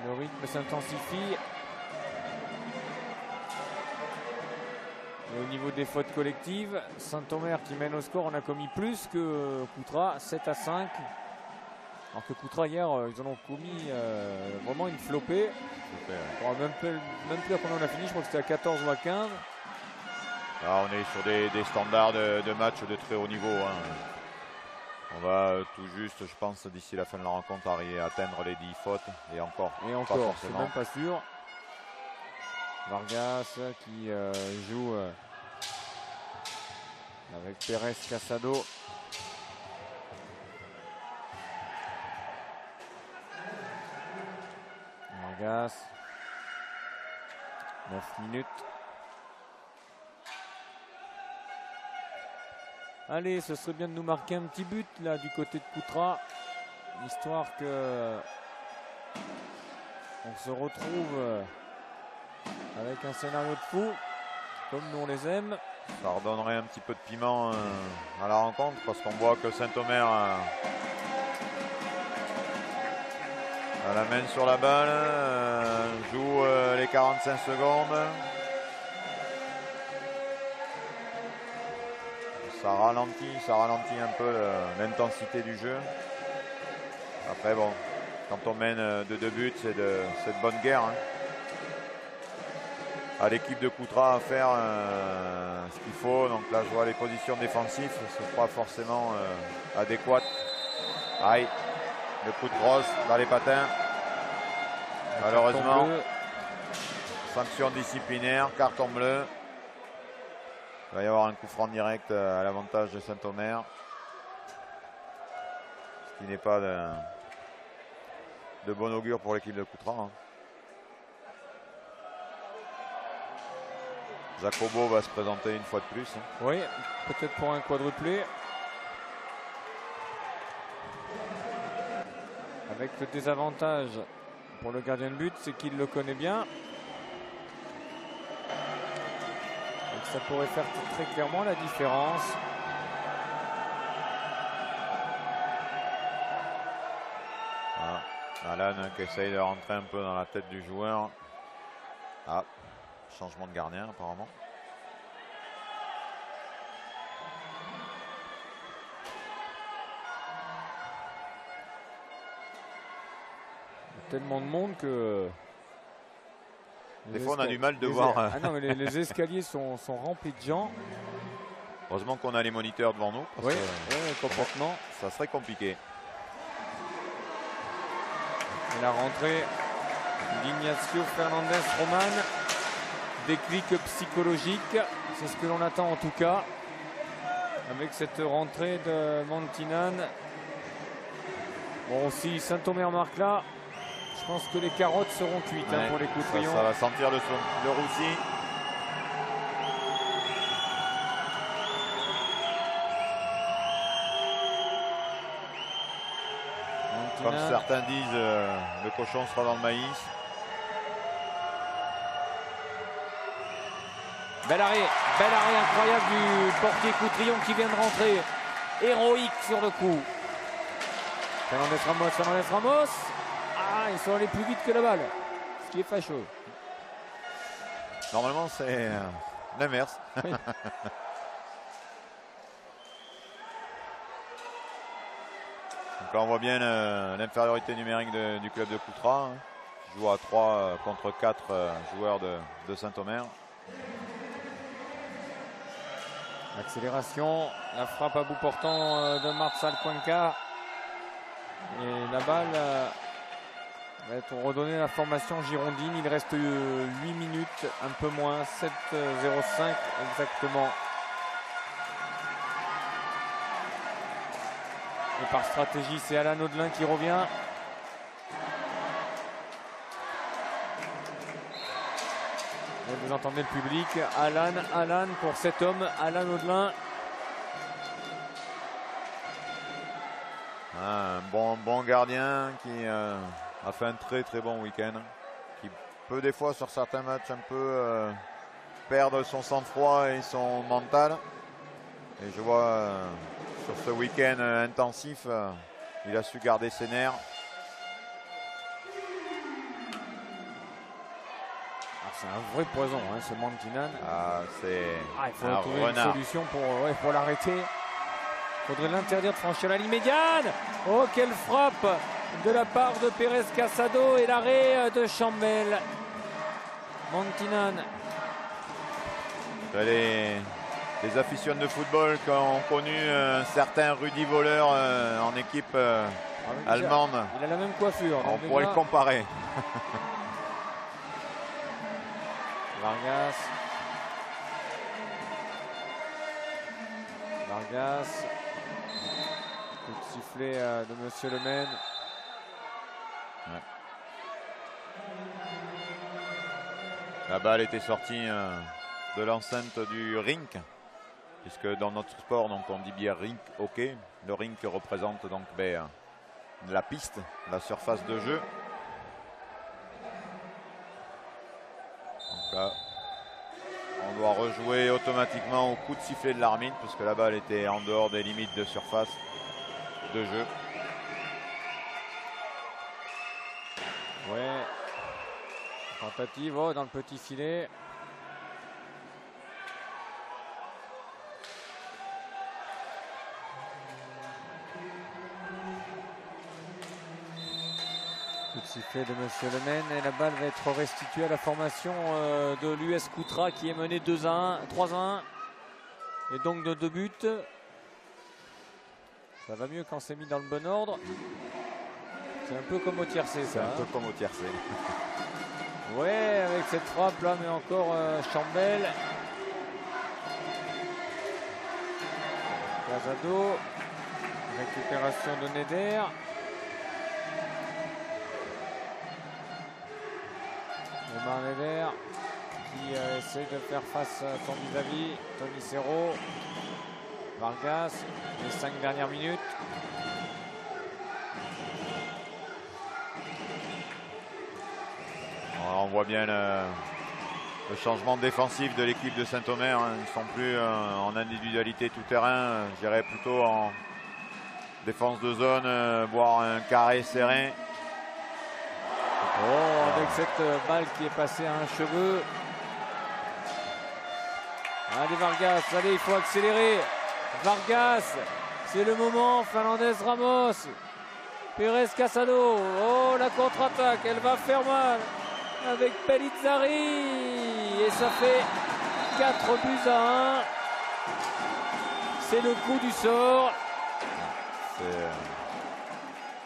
Le rythme s'intensifie. Et au niveau des fautes collectives, Saint-Omer qui mène au score, on a commis plus que Coutras, 7-5. Alors que Coutras hier, ils en ont commis vraiment une flopée. Même plus quand on a fini, je crois que c'était à 14 ou à 15. Là, on est sur des standards de match de très haut niveau. On va tout juste, je pense, d'ici la fin de la rencontre, arriver à atteindre les 10 fautes. Et encore, c'est même pas sûr. Vargas qui joue avec Pérez Casado. Vargas. 9 minutes. Allez, ce serait bien de nous marquer un petit but là du côté de Coutras, histoire que on se retrouve avec un scénario de fou, comme nous on les aime. Ça redonnerait un petit peu de piment à la rencontre, parce qu'on voit que Saint-Omer a la main sur la balle, joue les 45 secondes. Ça ralentit un peu l'intensité du jeu. Après bon, quand on mène de 2 buts, c'est de bonne guerre. Hein. À l'équipe de Coutras à faire ce qu'il faut. Donc là je vois les positions défensives, ce n'est pas forcément adéquat. Aïe, le coup de crosse dans les patins. Malheureusement, sanction disciplinaire, carton bleu. Il va y avoir un coup franc direct à l'avantage de Saint-Omer. Ce qui n'est pas de bon augure pour l'équipe de Coutras. Hein. Jacobo va se présenter une fois de plus. Hein. Oui, peut-être pour un quadruplé. Avec le désavantage pour le gardien de but, c'est qu'il le connaît bien. Donc ça pourrait faire très clairement la différence. Ah, Alan qui essaye de rentrer un peu dans la tête du joueur. Ah, changement de gardien apparemment. Tellement de monde que des fois on a du mal de voir. Ah non, mais les escaliers sont remplis de gens. Heureusement qu'on a les moniteurs devant nous. Oui, complètement. Ça serait compliqué. Et la rentrée d'Ignacio Fernandez Roman. Déclic psychologique, c'est ce que l'on attend en tout cas. Avec cette rentrée de Mantinan. Bon, si Saint-Omer marque là, je pense que les carottes seront cuites ouais, pour les Coutrillons. Ça va sentir le roussi. Comme certains disent, le cochon sera dans le maïs. Bel arrêt incroyable du portier Coutrillon qui vient de rentrer. Héroïque sur le coup. Fernandez Ramos. Ah, ils sont allés plus vite que la balle. Ce qui est fâcheux. Normalement, c'est l'inverse. Oui. Donc là, on voit bien l'infériorité numérique du club de Coutras. Hein, qui joue à 3 contre 4 joueurs de Saint-Omer. Accélération, la frappe à bout portant de Marcel Cuenca. Et la balle va être redonnée à la formation girondine. Il reste 8 minutes, un peu moins, 7-0-5 exactement. Et par stratégie, c'est Alan Audelin qui revient. Et vous entendez le public. Alan pour cet homme, Alan Audelin. Un bon gardien qui a fait un très bon week-end. Qui peut des fois sur certains matchs un peu perdre son sang-froid et son mental. Et je vois sur ce week-end intensif, il a su garder ses nerfs. C'est un vrai poison, hein, ce Mantinan. Il faut trouver une solution pour l'arrêter. Il faudrait l'interdire de franchir la ligne médiane. Oh, quelle frappe de la part de Pérez Casado et l'arrêt de Chambel. Mantinan. Les aficionados de football qui ont connu un certain Rudy Voleur en équipe allemande. Il a la même coiffure. On pourrait le comparer. Vargas. Vargas. Coup de sifflet de Monsieur Le Maine. Ouais. La balle était sortie de l'enceinte du rink, puisque dans notre sport, donc on dit bien rink hockey. Le rink représente donc la piste, la surface de jeu. Donc là, on doit rejouer automatiquement au coup de sifflet de l'arbitre, puisque la balle était en dehors des limites de surface de jeu. Ouais. Tentative dans le petit filet. Coup de sifflet de Monsieur Le Maine et la balle va être restituée à la formation de l'US Koutra qui est menée 2-1, 3-1 et donc de 2 buts. Ça va mieux quand c'est mis dans le bon ordre. C'est un peu comme au tiercé, ça. C'est un peu comme au tiercé. Ouais, avec cette frappe là, mais encore Chambel. Casado. Récupération de Neder. Omar Neder qui essaie de faire face à son vis-à-vis. Tony Serrault. Vargas, les 5 dernières minutes. On voit bien le changement défensif de l'équipe de Saint-Omer. Ils ne sont plus en individualité tout terrain, je dirais plutôt en défense de zone, voire un carré serré. Oh, avec cette balle qui est passée à un cheveu. Allez Vargas, allez, il faut accélérer. Vargas, c'est le moment. Fernandez Ramos. Pérez Casado. Oh, la contre-attaque, elle va faire mal. Avec Pellizzari. Et ça fait 4-1. C'est le coup du sort.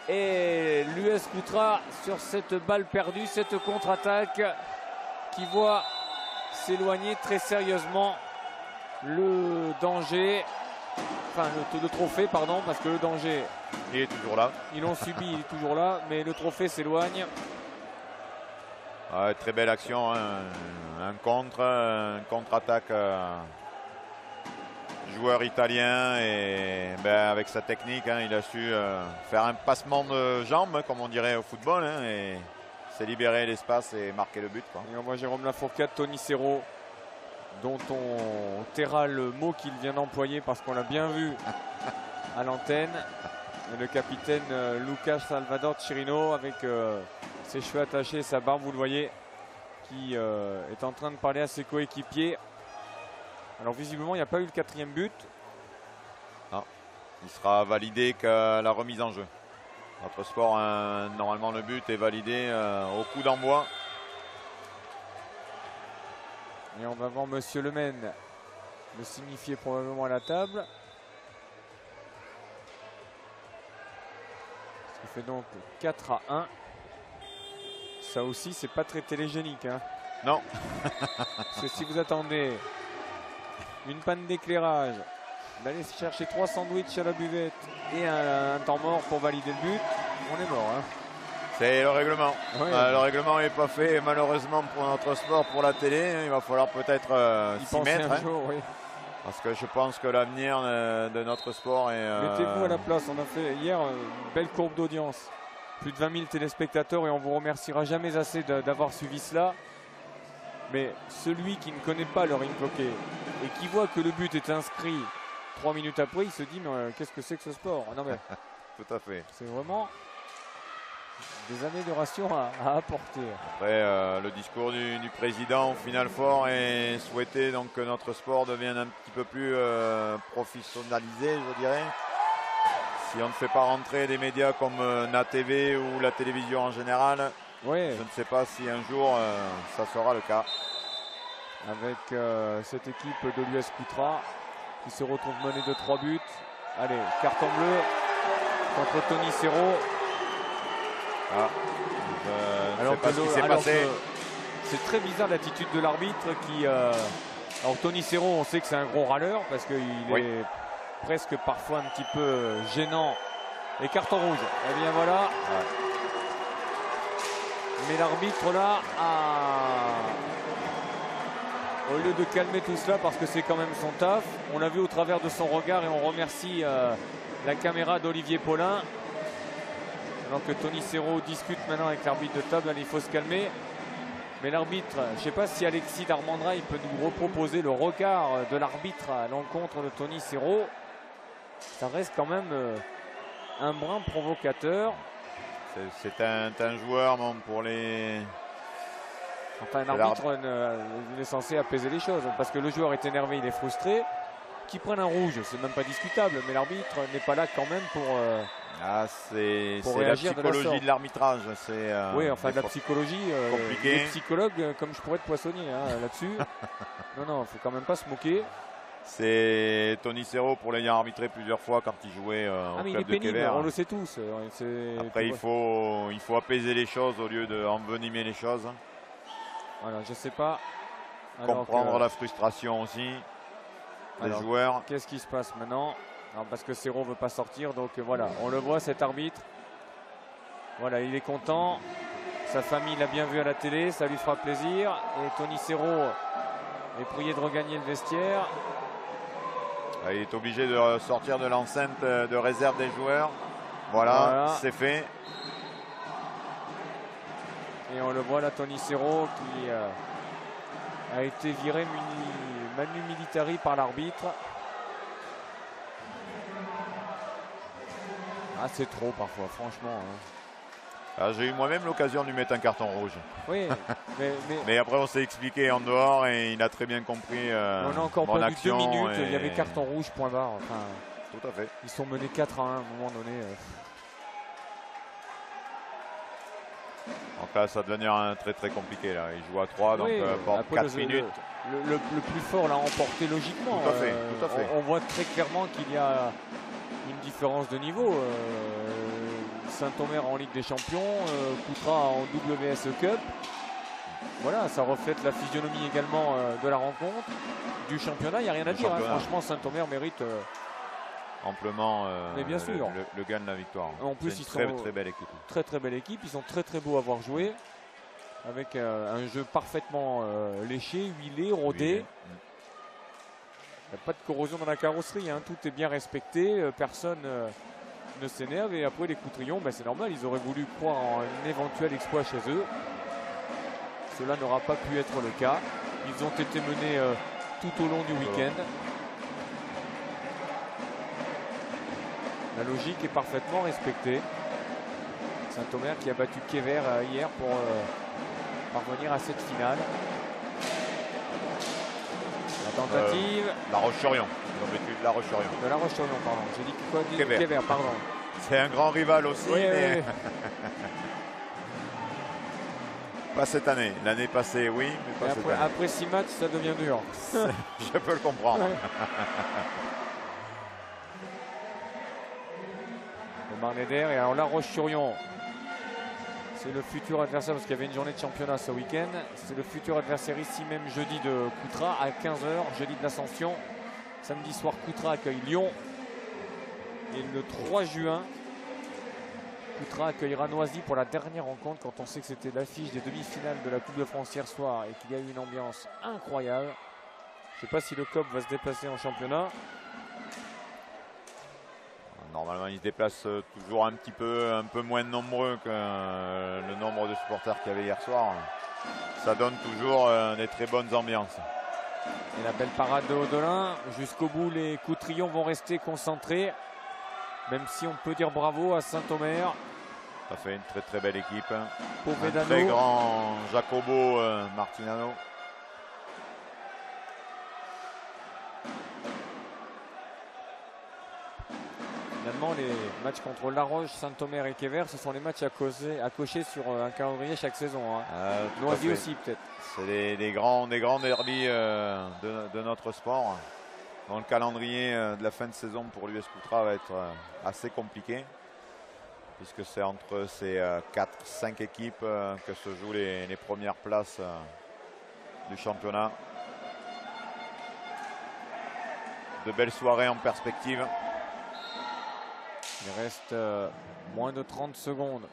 Et l'US Koutra sur cette balle perdue, cette contre-attaque qui voit s'éloigner très sérieusement le danger, enfin le trophée pardon, parce que le danger il est toujours là. Ils l'ont subi, il est toujours là, mais le trophée s'éloigne. Ouais, très belle action, hein. Un contre-attaque joueur italien et avec sa technique, hein, il a su faire un passement de jambes, comme on dirait au football, hein, et s'est libéré l'espace et marquer le but, quoi. Et on voit Jérôme Lafourcade, Tony Serrault, dont on taira le mot qu'il vient d'employer parce qu'on l'a bien vu à l'antenne. Et le capitaine Lucas Salvador Chirino avec ses cheveux attachés, sa barbe, vous le voyez, qui est en train de parler à ses coéquipiers. Alors visiblement, il n'y a pas eu le 4e but. Non, il sera validé qu'à la remise en jeu. Notre sport, normalement, le but est validé au coup d'envoi. Et on va voir Monsieur Le Maine le signifier probablement à la table. Ce qui fait donc 4-1. Ça aussi, c'est pas très télégénique, hein. Non. Parce que si vous attendez une panne d'éclairage, d'aller chercher 3 sandwichs à la buvette et un temps mort pour valider le but, on est mort, hein. C'est le règlement. Ouais. Le règlement n'est pas fait malheureusement pour notre sport, pour la télé. Il va falloir peut-être s'y mettre. Un jour, oui. Parce que je pense que l'avenir de notre sport est... Mettez-vous à la place. On a fait hier une belle courbe d'audience. Plus de 20 000 téléspectateurs et on vous remerciera jamais assez d'avoir suivi cela. Mais celui qui ne connaît pas le rink hockey et qui voit que le but est inscrit 3 minutes après, il se dit mais qu'est-ce que c'est que ce sport? Non mais tout à fait. C'est vraiment des améliorations à apporter. Après, le discours du président au Final Four est souhaité donc que notre sport devienne un petit peu plus professionnalisé, je dirais. Si on ne fait pas rentrer des médias comme NATV ou la télévision en général, ouais. Je ne sais pas si un jour ça sera le cas. Avec cette équipe de l'US Koutra qui se retrouve menée de 3 buts. Allez, carton bleu contre Tony Serrault. Ah, je ne sais pas ce qui s'est passé. C'est très bizarre l'attitude de l'arbitre qui... alors Tony Serrault, on sait que c'est un gros râleur parce qu'il est presque parfois un petit peu gênant. Et carton rouge. Et bien voilà. Ouais. Mais l'arbitre là au lieu de calmer tout cela, parce que c'est quand même son taf, on l'a vu au travers de son regard et on remercie la caméra d'Olivier Paulin. Alors que Tony Serrault discute maintenant avec l'arbitre de table, il faut se calmer. Mais l'arbitre, je ne sais pas si Alexis Darmandra il peut nous reproposer le regard de l'arbitre à l'encontre de Tony Serrault. Ça reste quand même un brin provocateur. C'est un joueur bon, pour les... Enfin, un arbitre est censé apaiser les choses. Parce que le joueur est énervé, il est frustré. Qu'il prenne un rouge, c'est même pas discutable. Mais l'arbitre n'est pas là quand même pour... c'est la psychologie de l'arbitrage. Oui, enfin de la psychologie. Compliqué. Les psychologues, comme je pourrais être poissonnier là-dessus. Non, faut quand même pas se moquer. C'est Tony Serrault pour l'ayant arbitré plusieurs fois quand il jouait au club de Quéver. On le sait tous. Après, il faut apaiser les choses au lieu d'envenimer les choses. Voilà, je sais pas. Comprendre la frustration aussi des joueurs. Qu'est-ce qui se passe maintenant? Non, parce que Serrault ne veut pas sortir, donc voilà, on le voit cet arbitre. Voilà, il est content. Sa famille l'a bien vu à la télé, ça lui fera plaisir. Et Tony Serrault est prié de regagner le vestiaire. Il est obligé de sortir de l'enceinte de réserve des joueurs. Voilà. C'est fait. Et on le voit là, Tony Serrault qui a été viré manu militari par l'arbitre. C'est trop parfois, franchement. J'ai eu moi-même l'occasion de lui mettre un carton rouge. Oui, mais après on s'est expliqué en dehors et il a très bien compris on a encore pas eu 2 minutes, il y avait carton rouge, point barre. Enfin, tout à fait. Ils sont menés 4-1 à un moment donné. Donc là, ça va devenir très très compliqué. Là. Il joue à 3, donc pour 4 minutes. Le plus fort l'a emporté logiquement. Tout à fait, tout à fait. On voit très clairement qu'il y a une différence de niveau. Saint-Omer en Ligue des Champions, Coutras en WSE Cup. Voilà, ça reflète la physionomie également de la rencontre. Du championnat, il n'y a rien à dire. Franchement, Saint-Omer mérite amplement mais bien sûr. Le gain de la victoire. En plus, ils sont très belle équipe. Très très belle équipe. Ils sont très très beaux à voir jouer. Avec un jeu parfaitement léché, huilé, rodé. Il n'y a pas de corrosion dans la carrosserie. Tout est bien respecté. Personne ne s'énerve. Et après les Coutrillons, c'est normal. Ils auraient voulu croire en un éventuel exploit chez eux. Cela n'aura pas pu être le cas. Ils ont été menés tout au long du week-end. La logique est parfaitement respectée. Saint-Omer qui a battu Quéver hier pour parvenir à cette finale. La tentative. La Roche-sur-Yon. De La Roche-sur-Yon. De La Roche-sur-Yon, pardon. J'ai dit quoi? Quéver, pardon. C'est un grand rival aussi. Oui, mais... oui. Pas cette année. L'année passée, oui, mais pas cette année. Après 6 matchs, ça devient dur. Je peux le comprendre. Ouais. Marnéder et alors La Roche-sur-Yon, c'est le futur adversaire parce qu'il y avait une journée de championnat ce week-end. C'est le futur adversaire ici même jeudi de Coutras à 15h, jeudi de l'Ascension. Samedi soir, Coutras accueille Lyon. Et le 3 juin, Coutras accueillera Noisy pour la dernière rencontre quand on sait que c'était l'affiche des demi-finales de la Coupe de France hier soir et qu'il y a eu une ambiance incroyable. Je ne sais pas si le COP va se déplacer en championnat. Normalement, ils se déplacent toujours un peu moins nombreux que le nombre de supporters qu'il y avait hier soir. Ça donne toujours des très bonnes ambiances. Et la belle parade de Audelin. Jusqu'au bout, les Coutrillons vont rester concentrés. Même si on peut dire bravo à Saint-Omer. Ça fait une très très belle équipe. Un très grand Jacobo Martinano. Finalement, les matchs contre La Roche, Saint-Omer et Quéver, ce sont les matchs à cocher sur un calendrier chaque saison. Noisy aussi peut-être. C'est des grands derbys de notre sport. Dans le calendrier de la fin de saison pour l'US Coutras va être assez compliqué. Puisque c'est entre ces 4-5 équipes que se jouent les premières places du championnat. de belles soirées en perspective. Il reste moins de 30 secondes.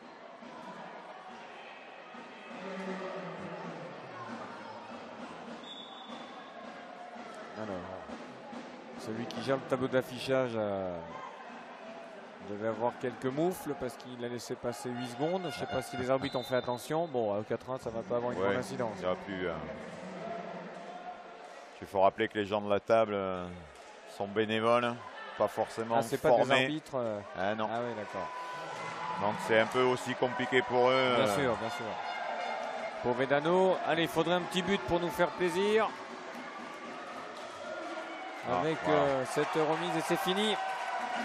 Alors, celui qui gère le tableau d'affichage devait avoir quelques moufles parce qu'il a laissé passer 8 secondes. Je ne sais pas si les arbitres ont fait attention. Bon, à 4-1, ça ne va pas avoir une grande incidence. Il n'y aura plus. Il faut rappeler que les gens de la table sont bénévoles, pas forcément c'est formés. pas des arbitres. Ah non. Ah oui, d'accord. Donc c'est un peu aussi compliqué pour eux. Bien sûr, bien sûr. Pour Vedano, allez, il faudrait un petit but pour nous faire plaisir. Avec cette remise et c'est fini.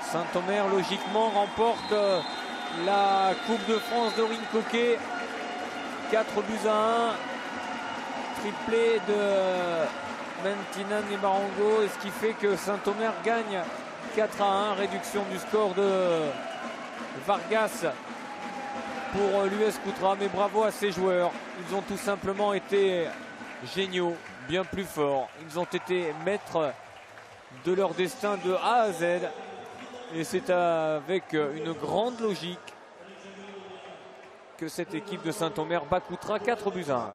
Saint-Omer logiquement remporte la Coupe de France d'Aurine Coquet. 4 buts à 1. Triplé de Mentinan et Marango. Et ce qui fait que Saint-Omer gagne 4 à 1. Réduction du score de Vargas pour l'US Coutras. Mais bravo à ces joueurs. Ils ont tout simplement été géniaux, bien plus forts. Ils ont été maîtres de leur destin de A à Z. Et c'est avec une grande logique que cette équipe de Saint-Omer bat Coutras 4 buts à 1.